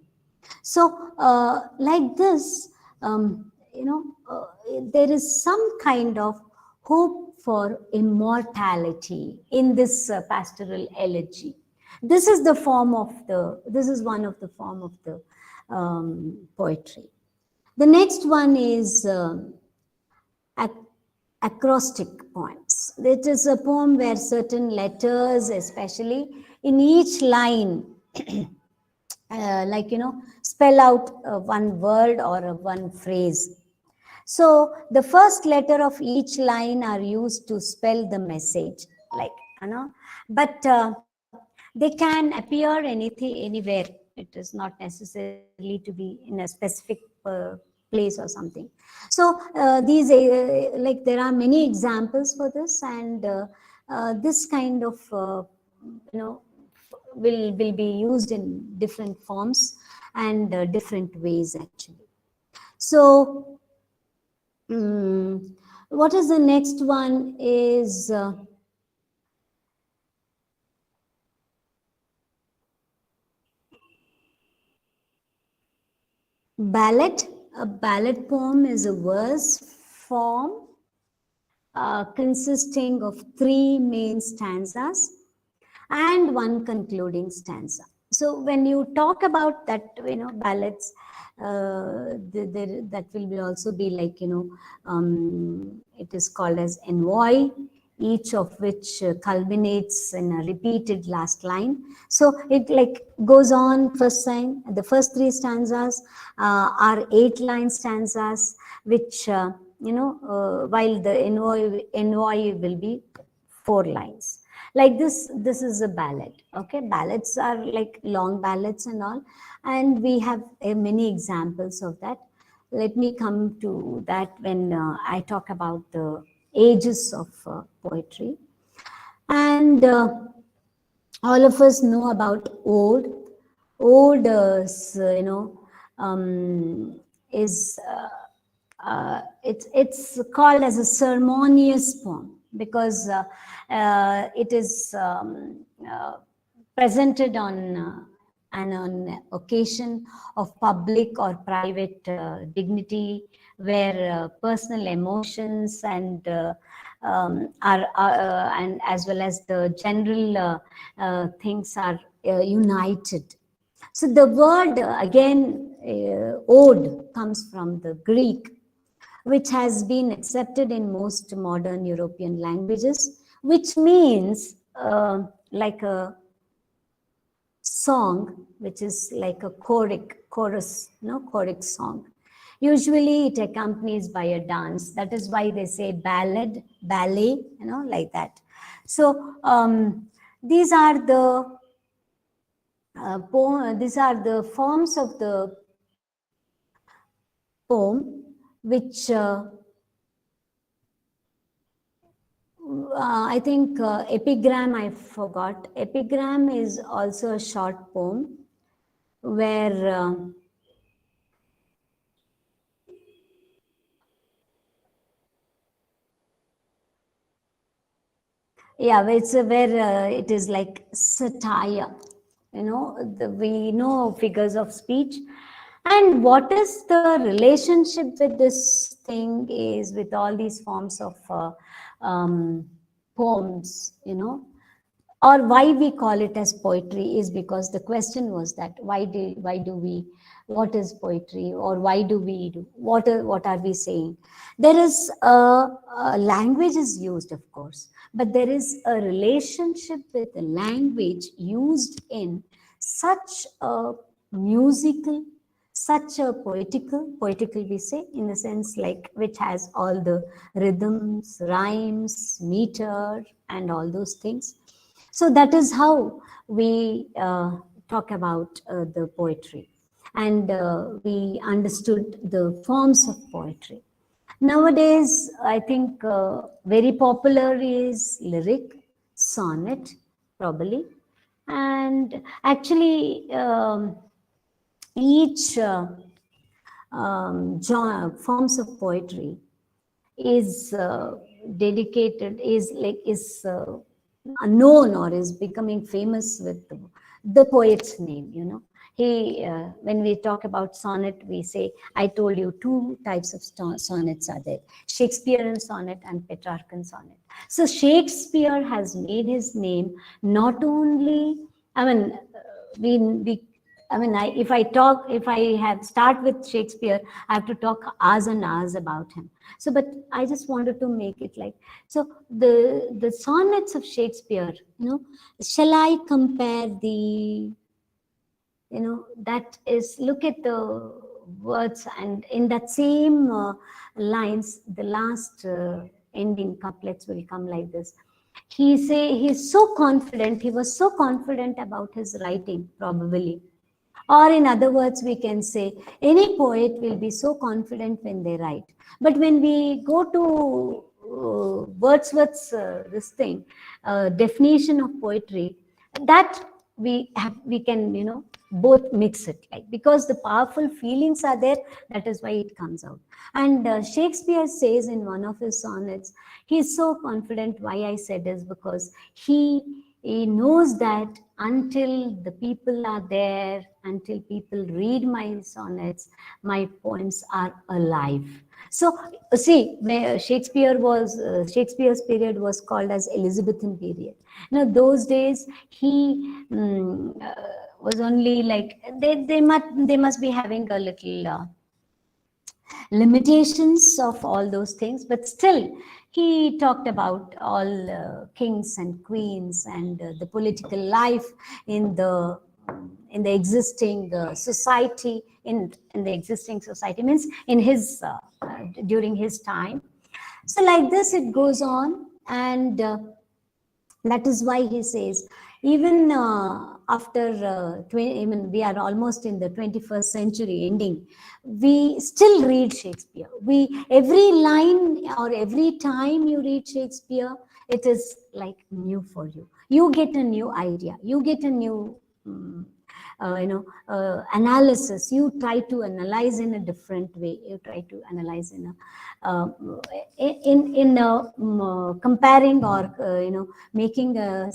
[SPEAKER 2] So like this, there is some kind of hope for immortality in this pastoral elegy. This is the form of the, this is one of the form of the poetry. The next one is acrostic poems. It is a poem where certain letters, especially in each line, spell out one word or one phrase. So the first letter of each line are used to spell the message, but they can appear anywhere. It is not necessarily to be in a specific place or something. So these there are many examples for this, and this kind of will be used in different forms and different ways actually. So what is the next one is ballad. A ballad poem is a verse form consisting of 3 main stanzas and 1 concluding stanza. So when you talk about that, ballads, that will be also be like, it is called as envoy, each of which culminates in a repeated last line. So it goes on. First line, the first 3 stanzas are 8-line stanzas, which while the envoy will be 4 lines. Like this is a ballad. Okay, ballads are like long ballads and all, and we have many examples of that. Let me come to that when I talk about the ages of poetry. And all of us know about ode. Ode is it's called as a ceremonious poem because it is presented on an occasion of public or private dignity, where personal emotions and and as well as the general things are united. So the word again, ode, comes from the Greek, which has been accepted in most modern European languages, which means like a song, which is like a chorus, choric song. Usually it accompanies by a dance. That is why they say ballad, ballet, like that. So these are the these are the forms of the poem, which I think epigram I forgot. Epigram is also a short poem where it's where it is like satire. We know figures of speech. And what is the relationship with this thing is with all these forms of poems, you know, or why we call it as poetry is because the question was that why do we, what is poetry, or why do we do, what are we saying? There is a language is used, of course, but there is a relationship with the language used in such a musical, such a poetical we say, in the sense like which has all the rhythms, rhymes, meter, and all those things. So that is how we talk about the poetry, and we understood the forms of poetry. Nowadays, I think very popular is lyric, sonnet, probably, and actually each forms of poetry is dedicated, is known or is becoming famous with the poet's name, you know. He, when we talk about sonnet, we say, I told you two types of sonnets are there, Shakespearean sonnet and Petrarchan sonnet. So Shakespeare has made his name not only, I mean, we I mean, if I have start with Shakespeare, I have to talk hours and hours about him. So, but I just wanted to make it like, so the sonnets of Shakespeare, you know, shall I compare the, you know, that is, look at the words, and in that same lines, the last ending couplets will come like this. He's so confident, he was so confident about his writing, probably. Or in other words, we can say any poet will be so confident when they write. But when we go to Wordsworth's this thing, definition of poetry, that we can, you know, both mix it, like, because the powerful feelings are there, that is why it comes out. And Shakespeare says in one of his sonnets, he's so confident. Why I said is because he knows that until the people are there, until people read my sonnets, my poems are alive. So see, Shakespeare's period was called as Elizabethan period. Now those days he was only like, they must be having a little limitations of all those things, but still he talked about all kings and queens and the political life in the existing society, in the existing society, means in his during his time. So like this it goes on, and that is why he says, even after even we are almost in the 21st century ending, we still read Shakespeare. Every line or every time you read Shakespeare, it is like new for you. You get a new idea. You get a new analysis. You try to analyze in a different way. You try to analyze in a comparing or making a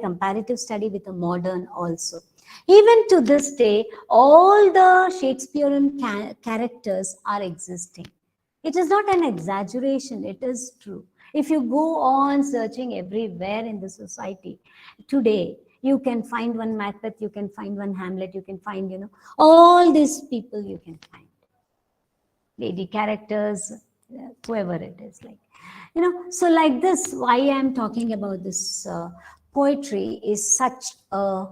[SPEAKER 2] comparative study with a modern also. Even to this day, all the Shakespearean characters are existing. It is not an exaggeration, it is true. If you go on searching everywhere in the society today, you can find one Macbeth, you can find one Hamlet, you can find, all these people you can find. Lady characters, whoever it is, so like this, why I'm talking about this poetry is such a,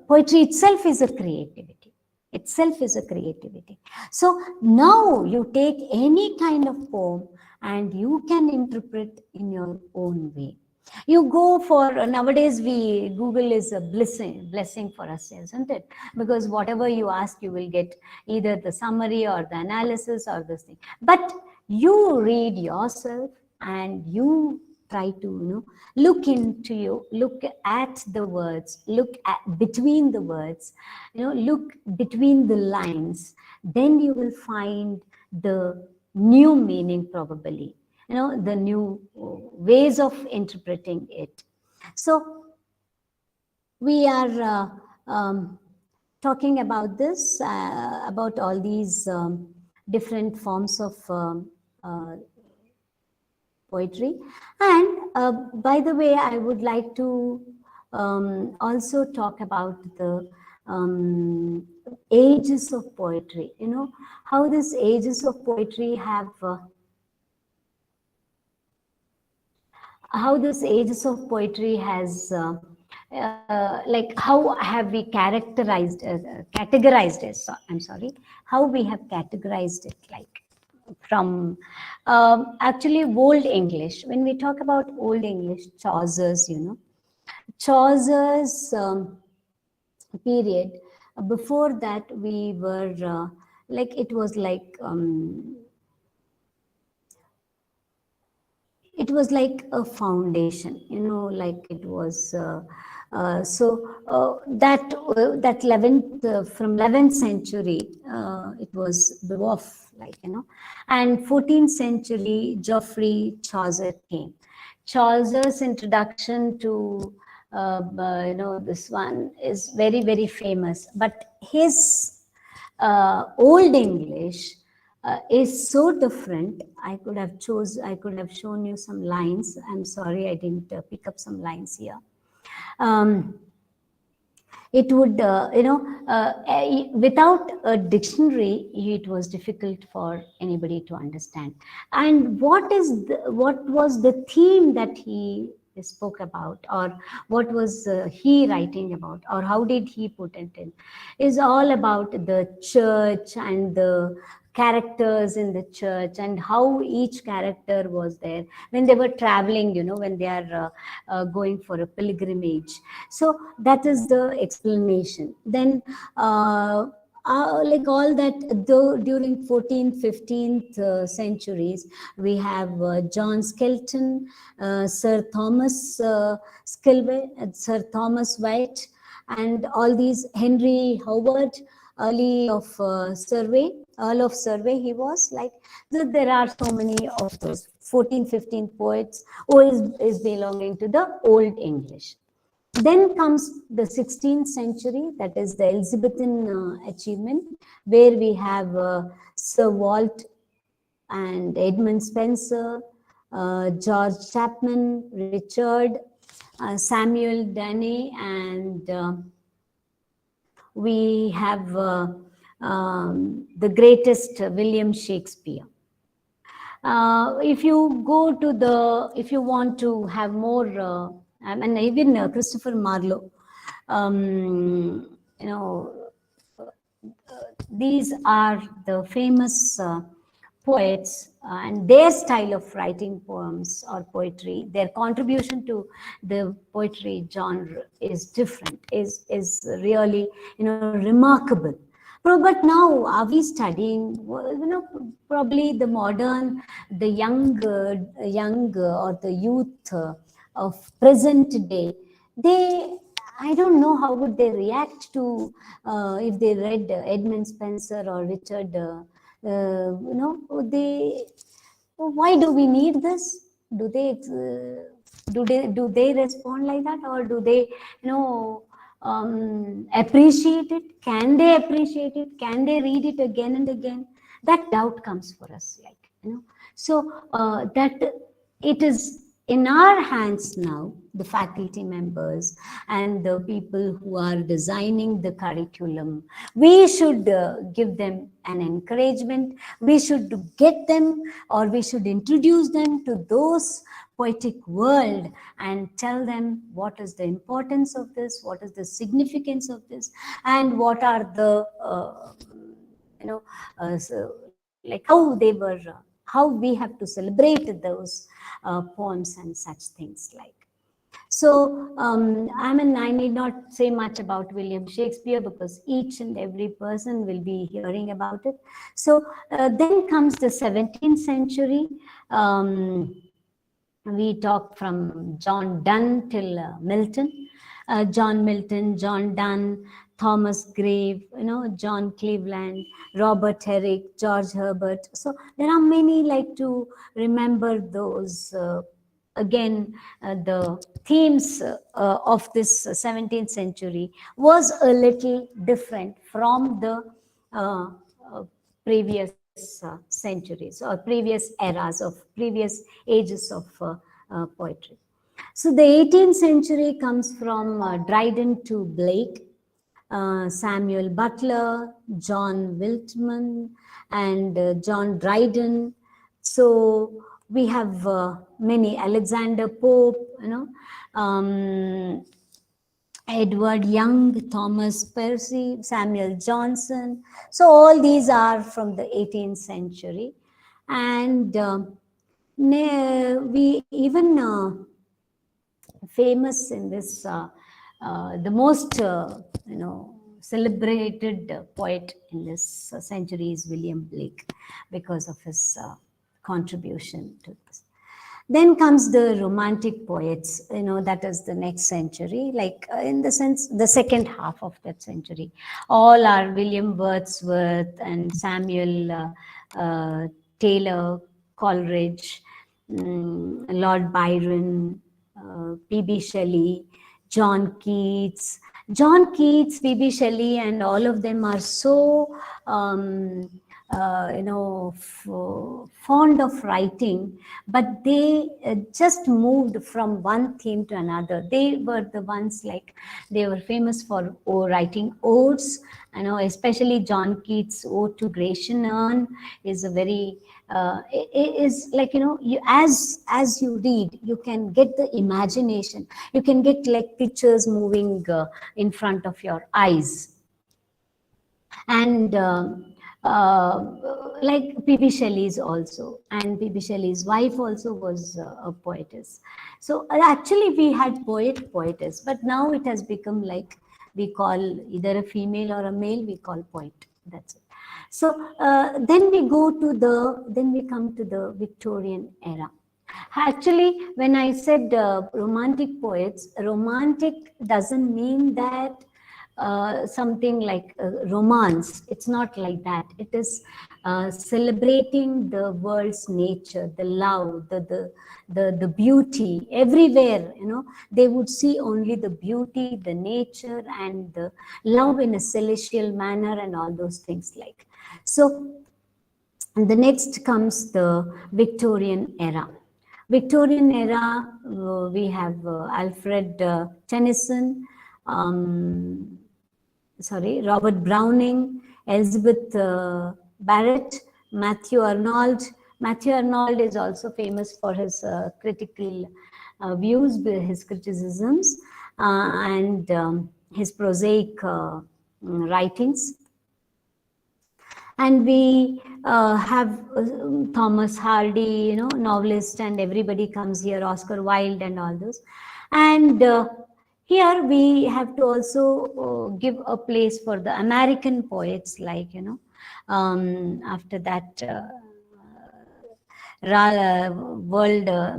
[SPEAKER 2] poetry itself is a creativity. Itself is a creativity. So now you take any kind of poem and you can interpret in your own way. You go for, nowadays Google is a blessing for us, isn't it? Because whatever you ask, you will get either the summary or the analysis or this thing. But you read yourself and you try to look at the words, look at between the words, look between the lines. Then you will find the new meaning, probably, the new ways of interpreting it. So we are talking about this, about all these different forms of poetry. And by the way, I would like to also talk about the ages of poetry. You know, how these ages of poetry have how this ages of poetry has like how have we characterized categorized it, so, I'm sorry, how we have categorized it, like from actually old English. When we talk about old English, Chaucer's, you know, Chaucer's period, before that we were like, it was like it was like a foundation, you know, like it was that 11th from 11th century it was Beowulf, like, you know, and 14th century Geoffrey Chaucer came. Chaucer's introduction to you know, this one is very, very famous, but his old English is so different. I could have shown you some lines. I'm sorry, I didn't pick up some lines here. It would, you know, without a dictionary, it was difficult for anybody to understand. And what was the theme that he spoke about, or what was he writing about, or how did he put it in, is all about the church and the characters in the church and how each character was there when they were traveling, you know, when they are going for a pilgrimage. So that is the explanation. Then like all that, though during 14th, 15th centuries, we have John Skelton, Sir Thomas Skilway, Sir Thomas White, and all these, Henry Howard, Earl of Survey, he was like, there are so many of those 14, 15 poets who is belonging to the Old English. Then comes the 16th century, that is the Elizabethan achievement, where we have Sir Walt and Edmund Spenser, George Chapman, Richard, Samuel Dane, and we have the greatest William Shakespeare. If you go to the, if you want to have more, and even Christopher Marlowe, you know, these are the famous poets, and their style of writing poems or poetry, their contribution to the poetry genre is different, is really, you know, remarkable. But now, are we studying, you know, probably the modern, the young or the youth of present day, they, I don't know how would they react to if they read Edmund Spenser or Richard, you know, why do we need this? Do they respond like that, or do they, you know, appreciate it? Can they appreciate it? Can they read it again and again? That doubt comes for us, like, you know. So that it is in our hands now, the faculty members and the people who are designing the curriculum. We should give them an encouragement. We should get them, or we should introduce them to those poetic world and tell them what is the importance of this, what is the significance of this, and what are the you know, so, like how they were, how we have to celebrate those poems and such things like. So, I mean, I need not say much about William Shakespeare because each and every person will be hearing about it. So, then comes the 17th century. We talk from John Donne till Milton. John Milton, John Donne, Thomas Grave, you know, John Cleveland, Robert Herrick, George Herbert. So there are many, like, to remember those. Again, the themes of this 17th century was a little different from the previous centuries or previous eras of previous ages of poetry. So the 18th century comes from Dryden to Blake, Samuel Butler, John Wiltman, and John Dryden. So we have many, Alexander Pope, Edward Young, Thomas Percy, Samuel Johnson. So all these are from the 18th century. And we even famous in this, the most, celebrated poet in this century is William Blake because of his contribution to this. Then comes the romantic poets, that is the next century, like in the sense, the second half of that century. All are William Wordsworth and Samuel Taylor Coleridge, Lord Byron, P.B. Shelley, John Keats. John Keats, P.B. Shelley, and all of them are so, fond of writing, but they just moved from one theme to another. They were the ones, like, they were famous for writing odes. Especially John Keats' Ode to Grecian Urn is a very, it is like, you, as you read, you can get the imagination. You can get like pictures moving in front of your eyes. And like P.B. Shelley's also, and P.B. Shelley's wife also was a poetess. So actually we had poetess, but now it has become like, we call either a female or a male, we call poet. That's it. So then we come to the Victorian era. Actually, when I said romantic poets, romantic doesn't mean that something like romance. It's not like that. It is celebrating the world's nature, the love, the beauty everywhere. They would see only the beauty, the nature, and the love in a celestial manner, and all those things like. So, and the next comes the Victorian era. Victorian era, we have Alfred Tennyson, Robert Browning, Elizabeth Barrett, Matthew Arnold. Matthew Arnold is also famous for his critical views, his criticisms, and his prosaic writings. And we have Thomas Hardy, novelist, and everybody comes here, Oscar Wilde and all those. And here we have to also give a place for the American poets, like, after that, Ralph Waldo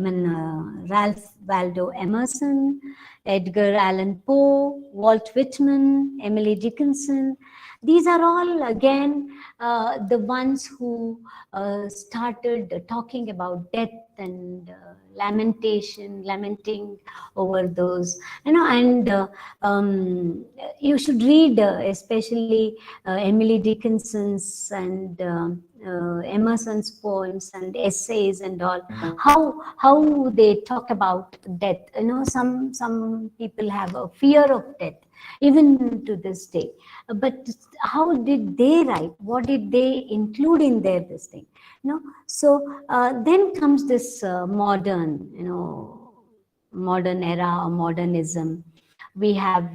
[SPEAKER 2] Emerson, Edgar Allan Poe, Walt Whitman, Emily Dickinson. These are all, again, the ones who started talking about death and lamenting over those, and you should read especially Emily Dickinson's and Emerson's poems and essays and all, how they talk about death. Some people have a fear of death, even to this day. But how did they write? What did they include in their this thing? So then comes this modern era or modernism. We have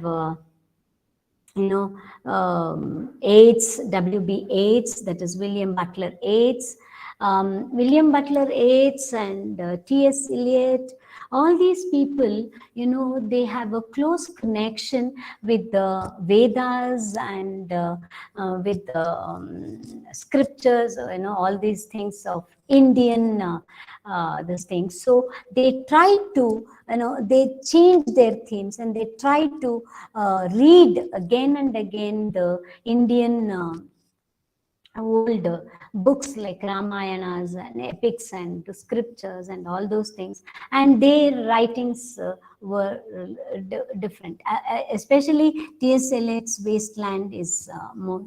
[SPEAKER 2] Yeats, W.B. Yeats, that is William Butler Yeats. William Butler Yeats and T.S. Eliot, all these people, they have a close connection with the Vedas and with the scriptures, all these things of Indian, this thing. So they try to, they change their themes, and they try to read again and again the Indian old books like Ramayanas and epics and the scriptures and all those things, and their writings were different. Especially T.S. Eliot's Wasteland is more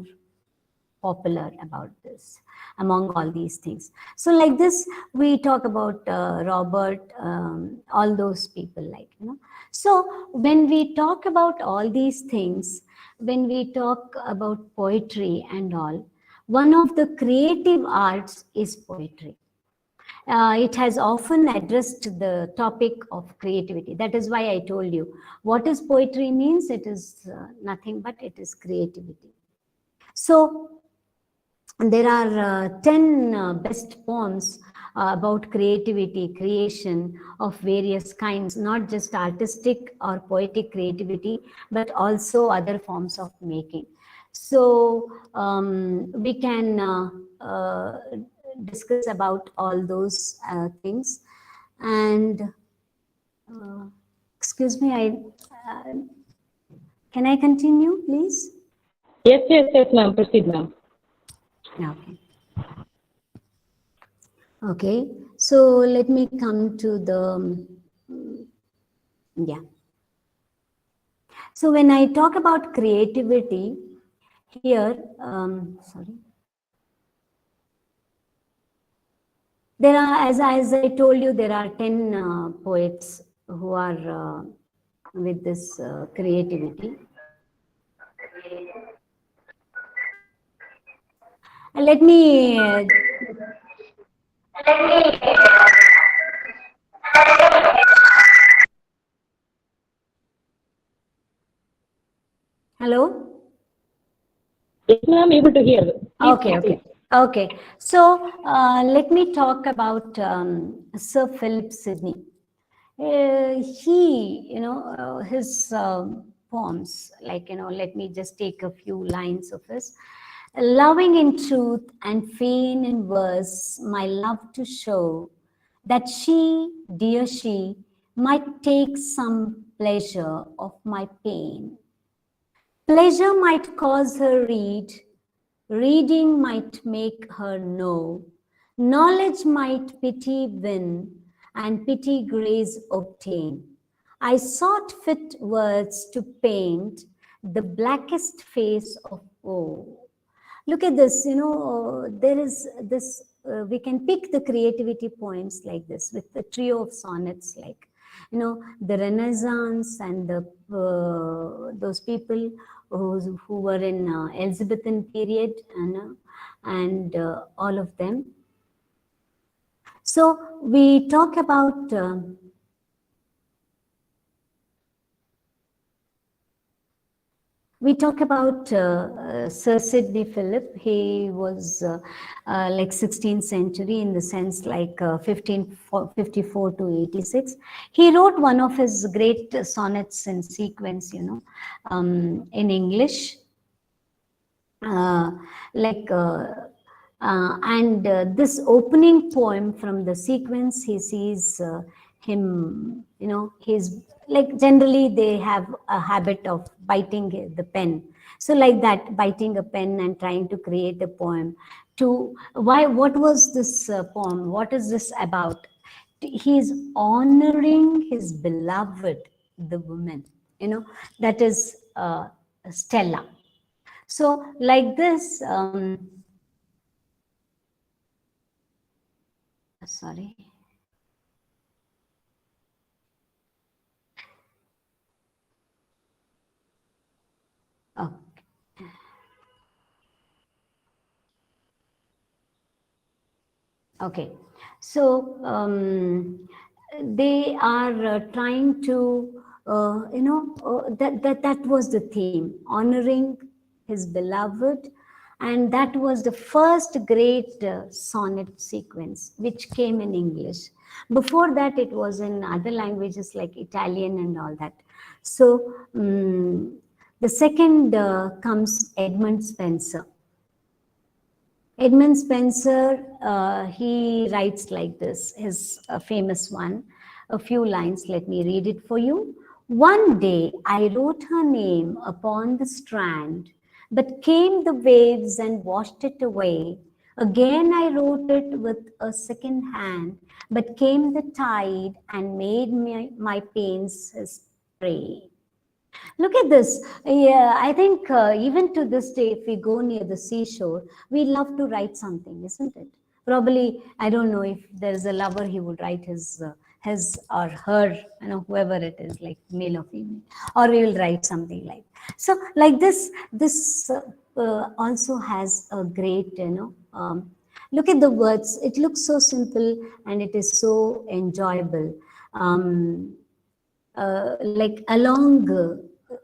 [SPEAKER 2] popular about this among all these things. So like this, we talk about Robert, all those people, like, you know. So when we talk about all these things, when we talk about poetry and all, one of the creative arts is poetry. It has often addressed the topic of creativity. That is why I told you what is poetry means. It is nothing but it is creativity. So there are 10 best poems about creativity, creation of various kinds, not just artistic or poetic creativity, but also other forms of making. So we can discuss about all those things. And excuse me, can I continue, please?
[SPEAKER 6] Yes, ma'am. Proceed, ma'am.
[SPEAKER 2] Okay. Okay, so let me come to the, yeah. So when I talk about creativity here, sorry. There are, as I told you, there are 10 poets who are with this creativity. And let me hello?
[SPEAKER 6] Yes, ma'am. Able to hear.
[SPEAKER 2] Okay. So let me talk about Sir Philip Sidney. His poems, like, let me just take a few lines of his. Loving in truth and fain in verse, my love to show, that she, dear she, might take some pleasure of my pain. Pleasure might cause her read, reading might make her know, knowledge might pity win, and pity grace obtain. I sought fit words to paint the blackest face of woe. Look at this, there is this, we can pick the creativity points like this with the trio of sonnets, like, the Renaissance and those people who were in Elizabethan period, and all of them. So we talk about Sir Sidney Philip. He was like 16th century, in the sense like 1554 to 86. He wrote one of his great sonnets in sequence, in English. This opening poem from the sequence, he sees him, he's like, generally they have a habit of biting the pen. So like that, biting a pen and trying to create a poem. What was this poem? What is this about? He's honoring his beloved, the woman, that is Stella. So like this, sorry. Oh. Okay, so they are trying to, that was the theme, honoring his beloved, and that was the first great sonnet sequence which came in English. Before that, it was in other languages like Italian and all that. So the second comes Edmund Spenser. Edmund Spenser, he writes like this, his famous one, a few lines, let me read it for you. One day I wrote her name upon the strand, but came the waves and washed it away. Again I wrote it with a second hand, but came the tide and made my pains his prey. Look at this. Yeah, I think even to this day, if we go near the seashore, we love to write something, isn't it? Probably, I don't know if there's a lover, he would write his or her, whoever it is, like male or female, or we will write something like. So, like this also has a great, look at the words. It looks so simple and it is so enjoyable. Like along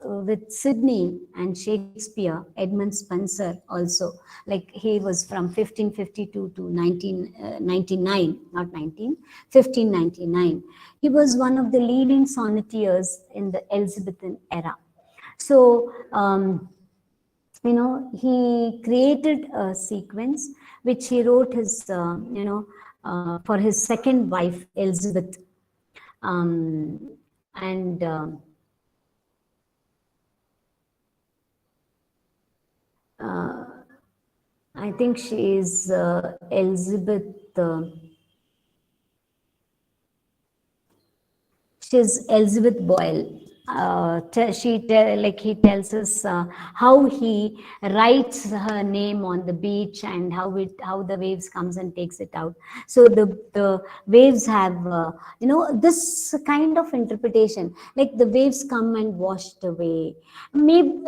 [SPEAKER 2] with Sydney and Shakespeare, Edmund Spenser also, like he was from 1552 to 1999, not 19, 1599. He was one of the leading sonneteers in the Elizabethan era. So, he created a sequence which he wrote for his second wife, Elizabeth. And I think she is Elizabeth. She's Elizabeth Boyle. Like he tells us how he writes her name on the beach and how the waves comes and takes it out. So the waves have this kind of interpretation, like the waves come and washed away. Maybe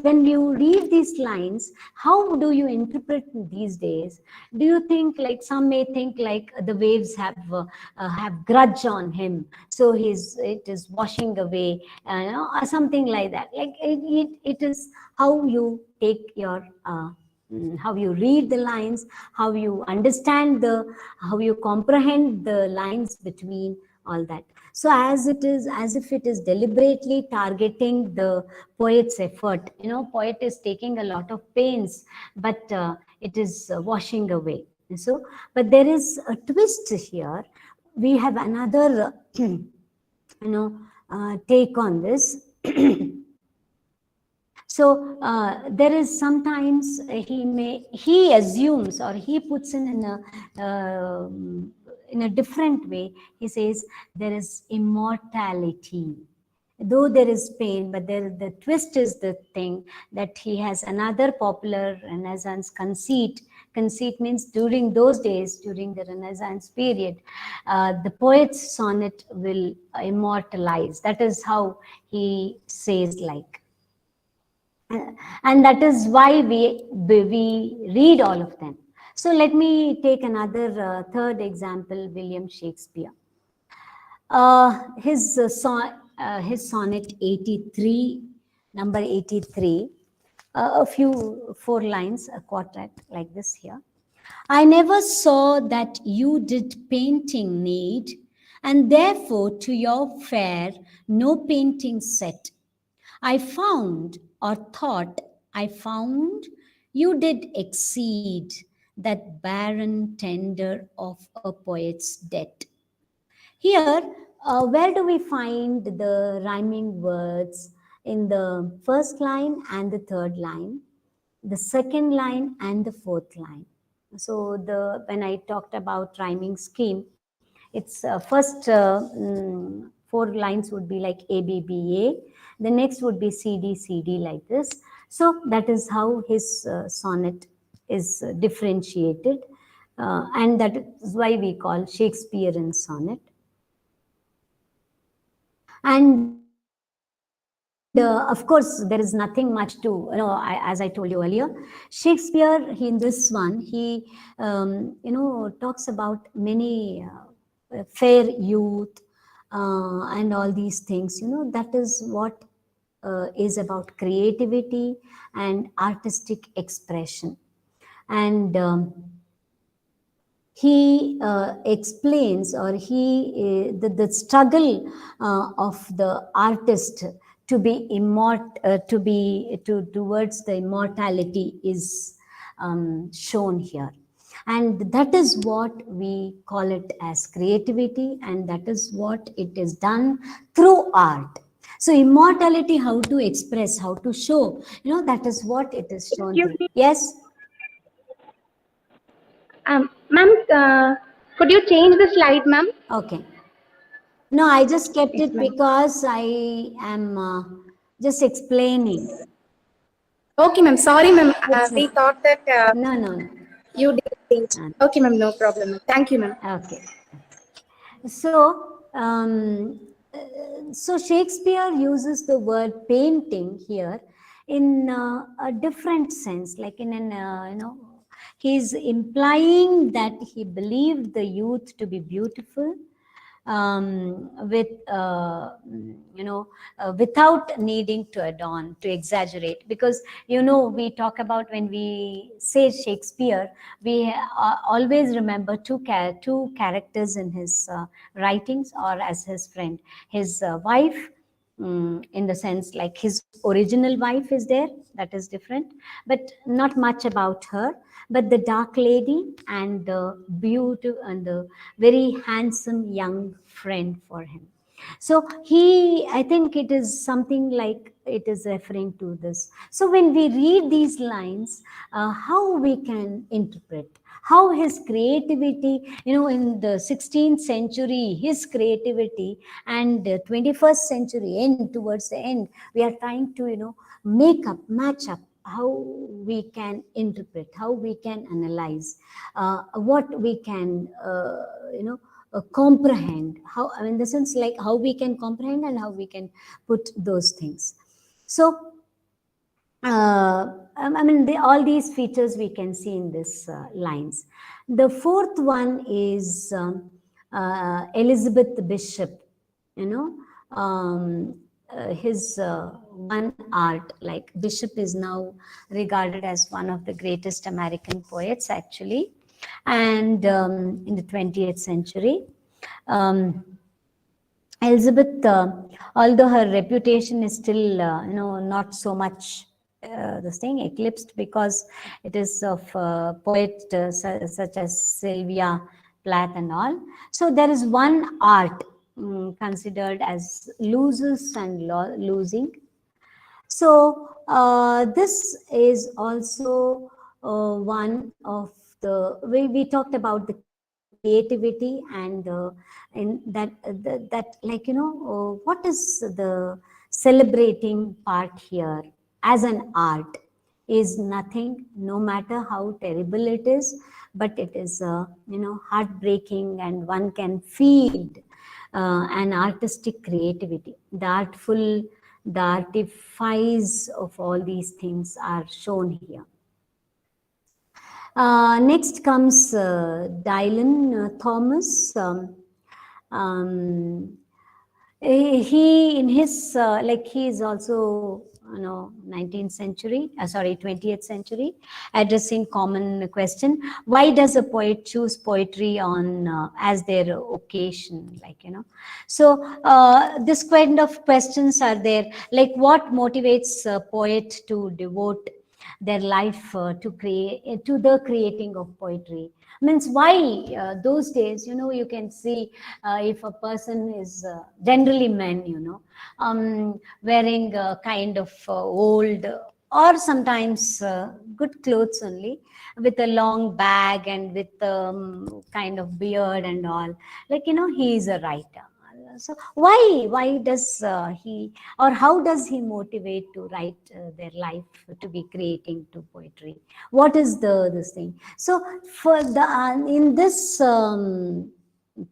[SPEAKER 2] when you read these lines, how do you interpret these days? Do you think, like some may think, like the waves have grudge on him, so it is washing away, or something like that. Like it is how you take your how you read the lines, how you understand how you comprehend the lines between all that. So as if it is deliberately targeting the poet's effort. Poet is taking a lot of pains, but it is washing away. So, but there is a twist here. We have another take on this. So there is sometimes he assumes, or he puts in a different way. He says there is immortality, though there is pain, but the twist is the thing that he has another popular Renaissance conceit. Conceit means during those days, during the Renaissance period, the poet's sonnet will immortalize. That is how he says, like. And that is why we read all of them. So let me take another third example, William Shakespeare. His sonnet 83, number 83, a few 4 lines, a quartet like this here. I never saw that you did painting need, and therefore to your fair no painting set. I found, or thought I found, you did exceed that barren tender of a poet's debt. Here, where do we find the rhyming words? In the first line and the third line, the second line and the fourth line. So when I talked about rhyming scheme, it's first 4 lines would be like A, B, B, A. The next would be C, D, C, D, like this. So that is how his sonnet is differentiated. And that is why we call Shakespearean sonnet. And of course, there is nothing much to, as I told you earlier, Shakespeare, in this one, he, talks about many fair youth and all these things. That is what is about creativity and artistic expression. And he explains, or the struggle of the artist to be towards the immortality is shown here. And that is what we call it as creativity, and that is what it is done through art. So immortality, how to express, how to show, that is what it is shown through. Yes?
[SPEAKER 6] Ma'am, could you change the slide, ma'am?
[SPEAKER 2] Okay. No, I just kept
[SPEAKER 6] Yes,
[SPEAKER 2] it
[SPEAKER 6] ma'am.
[SPEAKER 2] because I am just explaining.
[SPEAKER 7] Okay, ma'am. Sorry, ma'am.
[SPEAKER 2] It's
[SPEAKER 7] We thought that
[SPEAKER 2] no, no, no.
[SPEAKER 7] you did things. Okay, ma'am. No problem, ma'am. Thank you, ma'am.
[SPEAKER 2] Okay. So, so Shakespeare uses the word painting here in a different sense, like in an, he's implying that he believed the youth to be beautiful, with without needing to adorn, to exaggerate, because we talk about, when we say Shakespeare, we always remember two characters in his writings, or as his friend, his wife, in the sense like his original wife is there, that is different, but not much about her, but the dark lady and the beautiful and the very handsome young friend for him. So I think it is something like it is referring to this. So when we read these lines, how we can interpret, how his creativity, in the 16th century, his creativity, and 21st century end, towards the end, we are trying to, match up how we can interpret, how we can analyze, what we can, comprehend, how, I mean, in the sense like how we can comprehend and how we can put those things. So, I mean, all these features we can see in this lines. The fourth one is Elizabeth Bishop, his one art, like Bishop is now regarded as one of the greatest American poets, actually, and in the 20th century. Elizabeth, although her reputation is still, not so much this thing eclipsed, because it is of poets such as Sylvia Plath and all. So there is one art considered as loses and losing. So this is also one of the way we talked about the creativity, and in that like, what is the celebrating part here as an art is nothing, no matter how terrible it is, but it is heartbreaking, and one can feel an artistic creativity, the artifice of all these things are shown here. Next comes Dylan Thomas. He in his like, he is also 19th century, sorry, 20th century, addressing common question: why does a poet choose poetry on as their occasion, like, so this kind of questions are there, like what motivates a poet to devote their life to the creating of poetry. Means why those days, you can see if a person is generally men, wearing a kind of old or sometimes good clothes only, with a long bag and with kind of beard and all, like, he is a writer. So why does he, or how does he motivate to write their life to be creating to poetry? What is this thing? So for the in this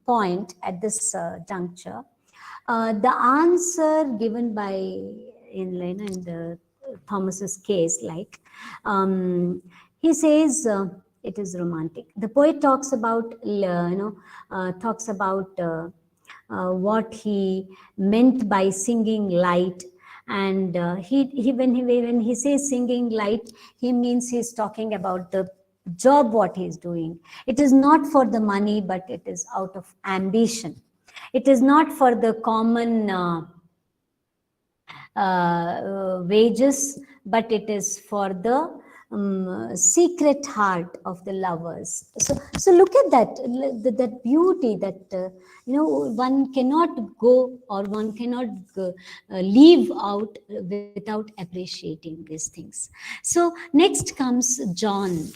[SPEAKER 2] point, at this juncture, the answer given by in the Thomas's case, like, he says it is romantic. The poet talks about what he meant by singing light, and when he says singing light, he means he's talking about the job what he's doing. It is not for the money, but it is out of ambition. It is not for the common wages, but it is for the secret heart of the lovers. So look at that beauty, that one cannot go, or one cannot leave out without appreciating these things. So next comes John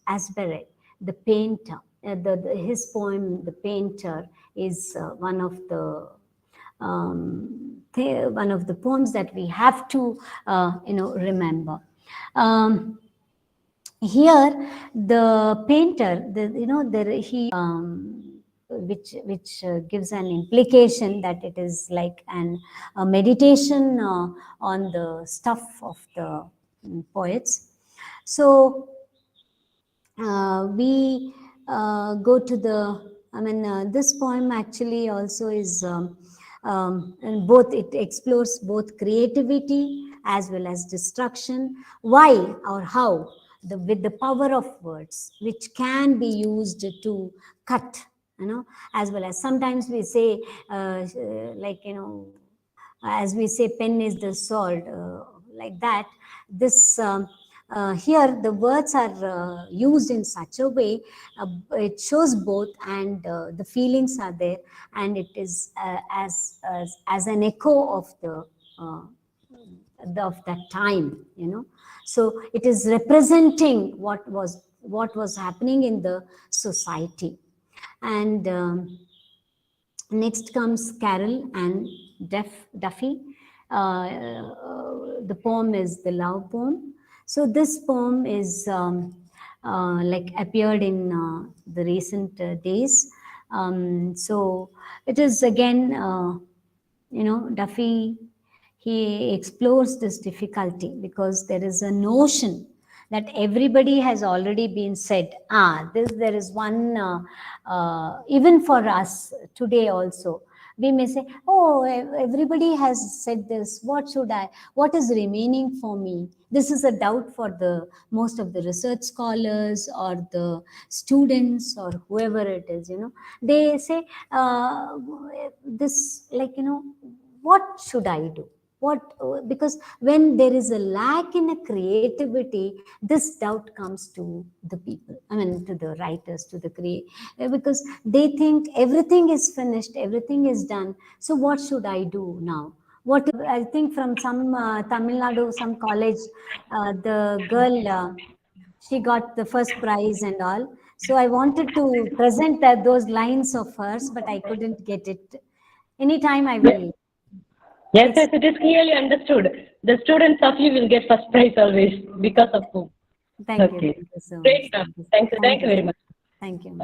[SPEAKER 2] Asbury, the painter. His poem, The Painter, is one of the one of the poems that we have to, remember. Here, the painter, which gives an implication that it is like a meditation on the stuff of the poets. So we go to this poem actually also is and both, it explores both creativity as well as destruction. Why or how? With the power of words, which can be used to cut, as well as sometimes we say, as we say, pen is the sword, like that. This here the words are used in such a way, it shows both, and the feelings are there, and it is as an echo of of that time, so it is representing what was happening in the society. And next comes Carol and Duffy. The poem is the love poem. So this poem is appeared in the recent days. So it is again, Duffy, he explores this difficulty because there is a notion that everybody has already been said. There is one, even for us today also, we may say, oh, everybody has said this. What is remaining for me? This is a doubt for the most of the research scholars or the students or whoever it is, they say, what should I do? Because when there is a lack in a creativity, this doubt comes to the people, to the writers, to the because they think everything is finished, everything is done. So what should I do now? I think from some Tamil Nadu, some college, the girl, she got the first prize and all. So I wanted to present those lines of hers, but I couldn't get it. Anytime I will.
[SPEAKER 6] Yes, it is clearly understood. The students of you will get first prize always because of whom.
[SPEAKER 2] Thank you. Thank you so much.
[SPEAKER 6] Great, thank you. Thank you very much.
[SPEAKER 2] Thank you.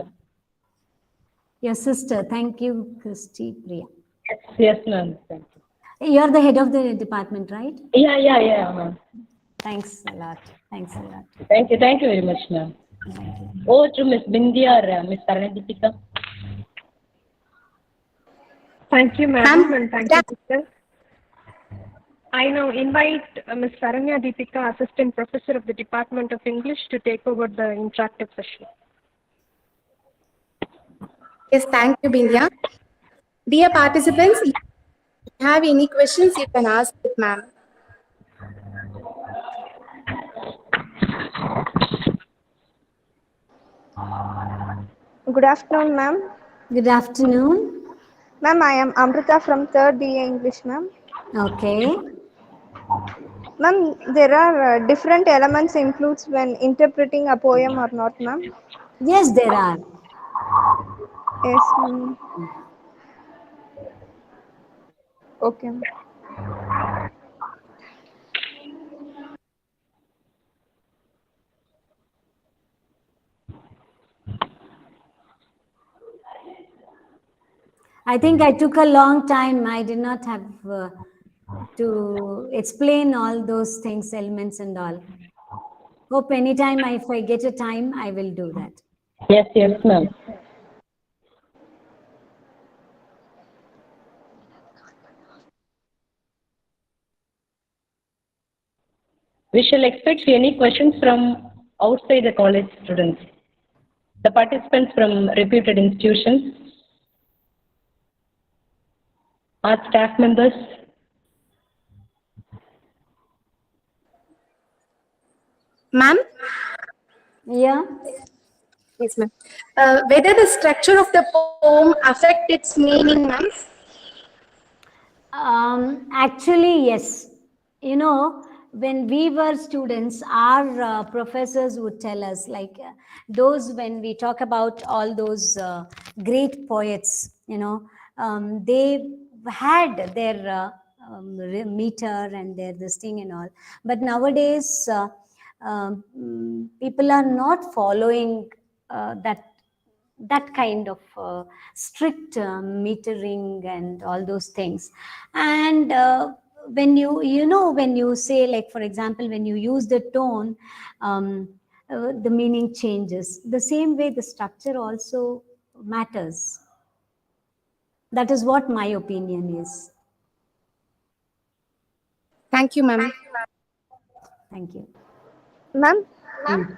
[SPEAKER 2] Your sister, thank you, Christy Priya.
[SPEAKER 6] Yes, ma'am. Thank you.
[SPEAKER 2] You're the head of the department, right?
[SPEAKER 6] Yeah, ma'am.
[SPEAKER 2] Thanks a lot. Thanks a lot.
[SPEAKER 6] Thank you very much, ma'am. Over to Miss Bindi or Miss Karanadipika.
[SPEAKER 1] Thank you, ma'am, and thank you, sister. I now invite Ms. Saranya Deepika, Assistant Professor of the Department of English, to take over the interactive session.
[SPEAKER 7] Yes, thank you, Bindya. Dear participants, if you have any questions, you can ask it, ma'am.
[SPEAKER 8] Good afternoon, ma'am.
[SPEAKER 2] Good afternoon.
[SPEAKER 8] Ma'am, I am Amrita from 3rd BA English, ma'am.
[SPEAKER 2] Okay.
[SPEAKER 8] Ma'am, there are different elements includes when interpreting a poem or not, ma'am?
[SPEAKER 2] Yes, there are.
[SPEAKER 8] Yes, ma'am. Okay, ma'am.
[SPEAKER 2] I think I took a long time. I did not have to explain all those things, elements and all. Hope anytime if I get a time, I will do that.
[SPEAKER 6] Yes, ma'am. We shall expect any questions from outside the college students, the participants from reputed institutions, our staff members.
[SPEAKER 7] Ma'am?
[SPEAKER 2] Yeah.
[SPEAKER 7] Yes, ma'am. Whether the structure of the poem affect its meaning, ma'am?
[SPEAKER 2] Actually, yes. When we were students, our professors would tell us, when we talk about all those great poets, they had their meter and their this thing and all. But nowadays, people are not following that kind of strict metering and all those things. And when when you say, like for example, when you use the tone, the meaning changes. The same way the structure also matters. That is what my opinion is.
[SPEAKER 7] Thank you, ma'am.
[SPEAKER 2] Thank you.
[SPEAKER 8] Ma'am,
[SPEAKER 2] Mm.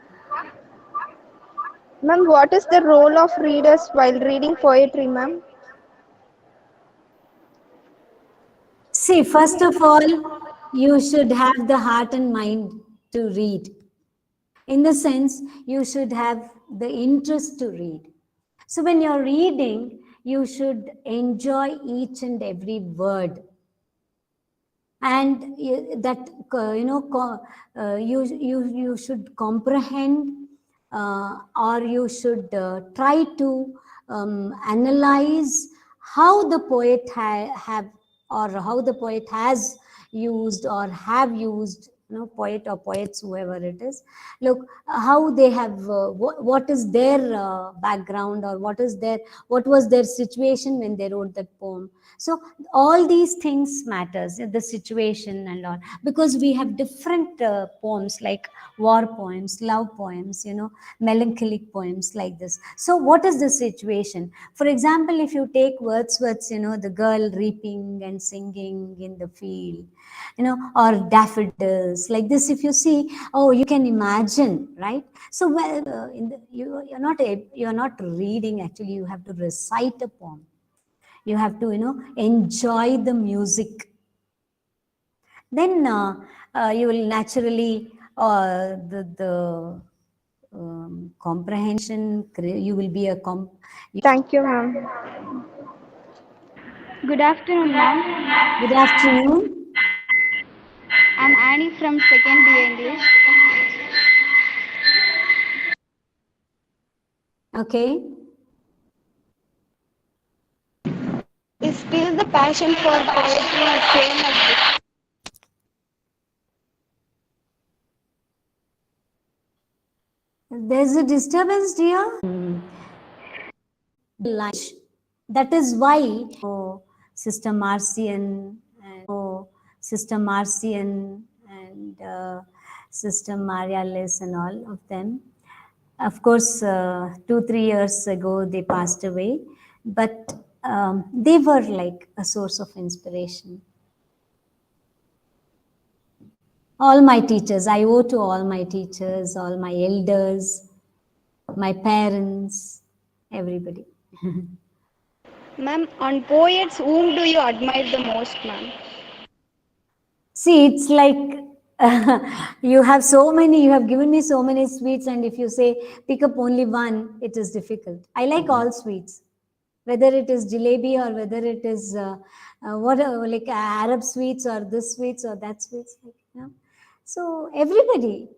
[SPEAKER 8] ma'am, what is the role of readers while reading poetry, ma'am?
[SPEAKER 2] See, first of all, you should have the heart and mind to read. In the sense, you should have the interest to read. So when you're reading, you should enjoy each and every word. And that, you should comprehend, or you should try to analyze how the poet have, or how the poet has used or have used, poet or poets, whoever it is. Look how they have, what is their background, or what was their situation when they wrote that poem. So all these things matters, the situation and all, because we have different poems, like war poems, love poems, melancholic poems, like this. So what is the situation? For example, if you take Wordsworth's, the girl reaping and singing in the field, or daffodils, like this, if you see, oh, you can imagine, right? So well, you're not reading, actually you have to recite a poem. You have to enjoy the music. Then you will naturally, the comprehension, you will be a
[SPEAKER 8] Thank you, ma'am.
[SPEAKER 3] Good afternoon, ma'am.
[SPEAKER 2] Good afternoon.
[SPEAKER 3] I'm Annie from 2nd B English.
[SPEAKER 2] Okay.
[SPEAKER 3] Is still the passion for poetry the same as this?
[SPEAKER 2] There's a disturbance, dear. Lunch. That is why Sister Marcian and Sister Maria Liz and all of them. Of course, 2-3 years ago they passed away, but they were like a source of inspiration. All my teachers, I owe to all my teachers, all my elders, my parents, everybody.
[SPEAKER 3] Ma'am, on poets, whom do you admire the most, ma'am?
[SPEAKER 2] See, it's like you have given me so many sweets, and if you say pick up only one, it is difficult. I like all sweets, whether it is jalebi or whether it is like Arab sweets or this sweets or that sweets. So everybody,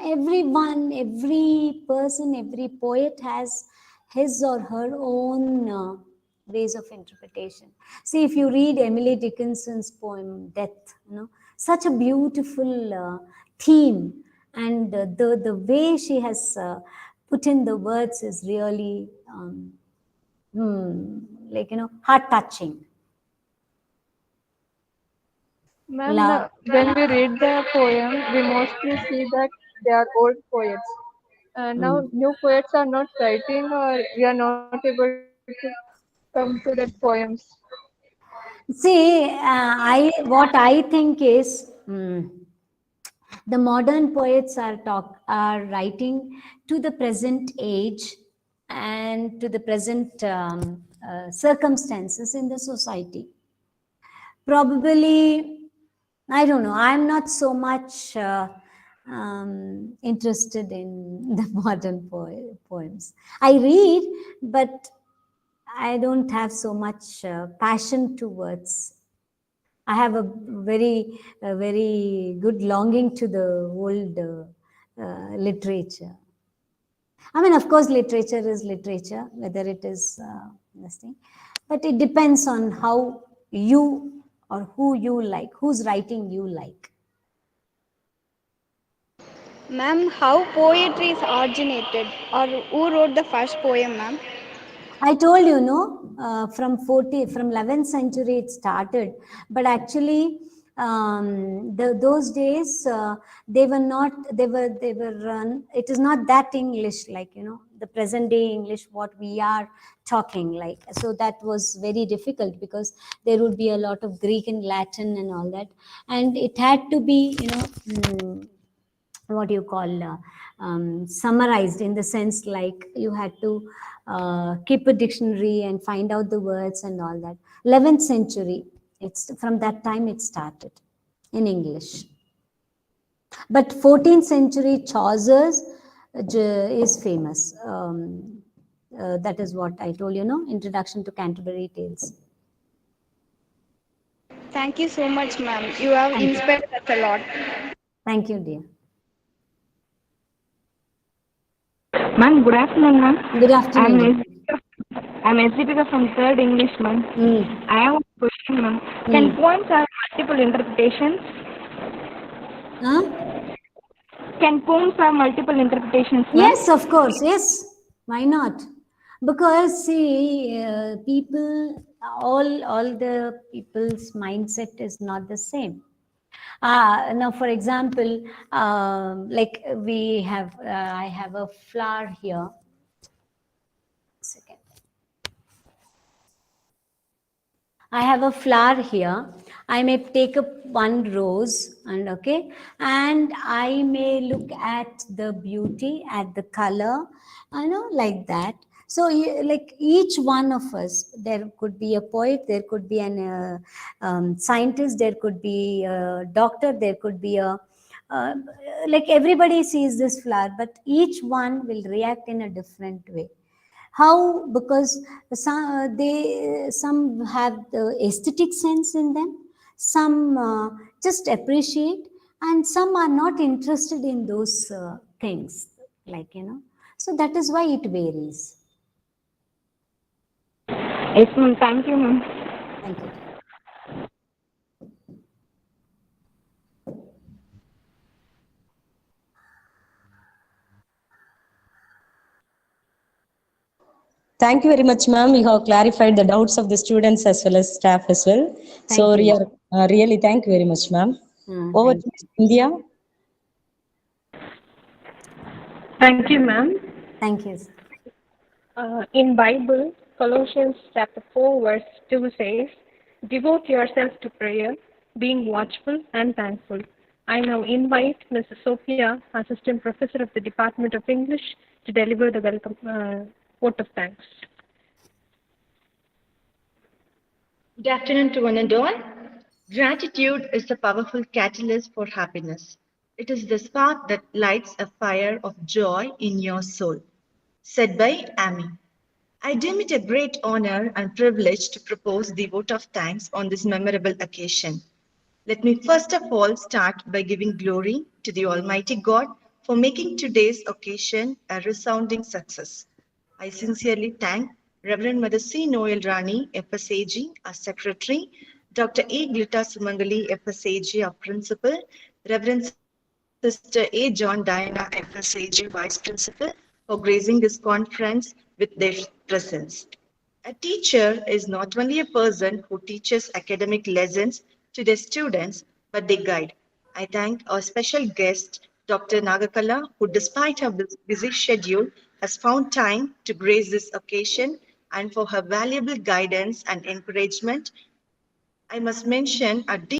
[SPEAKER 2] everyone, every person, every poet has his or her own ways of interpretation. See, if you read Emily Dickinson's poem Death, such a beautiful theme, and the way she has put in the words is really like heart touching.
[SPEAKER 9] Ma'am, when we read the poem, we mostly see that they are old poets. Now new poets are not writing, or we are not able to come to that poems.
[SPEAKER 2] See, what I think is, the modern poets are writing to the present age and to the present circumstances in the society. Probably, I don't know. I'm not so much interested in the modern poems. I read, but I don't have so much passion towards. I have a very good longing to the old literature. I mean, of course, literature is literature, whether it is this thing, but it depends on how you or who you like, whose writing you like.
[SPEAKER 8] Ma'am, how poetry is originated or who wrote the first poem, ma'am?
[SPEAKER 2] I told you, no, from 11th century it started, but actually, those days they were not. It is not that English, like the present day English what we are talking like. So that was very difficult because there would be a lot of Greek and Latin and all that, and it had to be, what you call summarized, in the sense like you had to keep a dictionary and find out the words and all that. 11th century, it's from that time it started in English. But 14th century Chaucer's is famous. That is what I told you, no? Introduction to Canterbury Tales.
[SPEAKER 8] Thank you so much, ma'am. You have
[SPEAKER 2] Thank you.
[SPEAKER 8] inspired us a lot.
[SPEAKER 2] Thank you, dear.
[SPEAKER 10] Ma'am, good afternoon, ma'am.
[SPEAKER 2] Good afternoon.
[SPEAKER 10] I'm Esdipika from 3rd English, ma'am. I have a question, ma'am. Can poems have multiple interpretations?
[SPEAKER 2] Huh?
[SPEAKER 10] Can poems have multiple interpretations, ma'am?
[SPEAKER 2] Yes, of course. Yes. Why not? Because see, people, all the people's mindset is not the same. Now, for example, like we have, I have a flower here. Second. I have a flower here. I may take up one rose and and I may look at the beauty, at the color, like that. So like each one of us, there could be a poet, there could be an scientist, there could be a doctor, there could be a like everybody sees this flower, but each one will react in a different way. How? Because some have the aesthetic sense in them, some just appreciate, and some are not interested in those things, like so that is why it varies.
[SPEAKER 10] Yes, ma'am. Thank you, ma'am.
[SPEAKER 2] Thank you.
[SPEAKER 4] Thank you very much, ma'am. You have clarified the doubts of the students as well as staff as well.
[SPEAKER 2] Thank you.
[SPEAKER 4] Really, thank you very much, ma'am. Over
[SPEAKER 2] Thank
[SPEAKER 4] to India.
[SPEAKER 1] Thank you, ma'am.
[SPEAKER 2] Thank you.
[SPEAKER 1] In Bible, Colossians chapter 4, verse 2 says, "Devote yourself to prayer, being watchful and thankful." I now invite Mrs. Sophia, Assistant Professor of the Department of English, to deliver the welcome vote of thanks.
[SPEAKER 11] Good afternoon to one and all. Gratitude is a powerful catalyst for happiness. It is the spark that lights a fire of joy in your soul. Said by Amy. I deem it a great honor and privilege to propose the vote of thanks on this memorable occasion. Let me first of all start by giving glory to the Almighty God for making today's occasion a resounding success. I sincerely thank Reverend Mother C. Noel Rani, FSAG, our Secretary, Dr. A. Glita Sumangali, FSAG, our Principal, Reverend Sister A. John Diana, FSAG, Vice Principal, for gracing this conference with their presence. A teacher is not only a person who teaches academic lessons to their students, but they guide. I thank our special guest, Dr. Nagakala, who, despite her busy schedule, has found time to grace this occasion, and for her valuable guidance and encouragement. I must mention a deep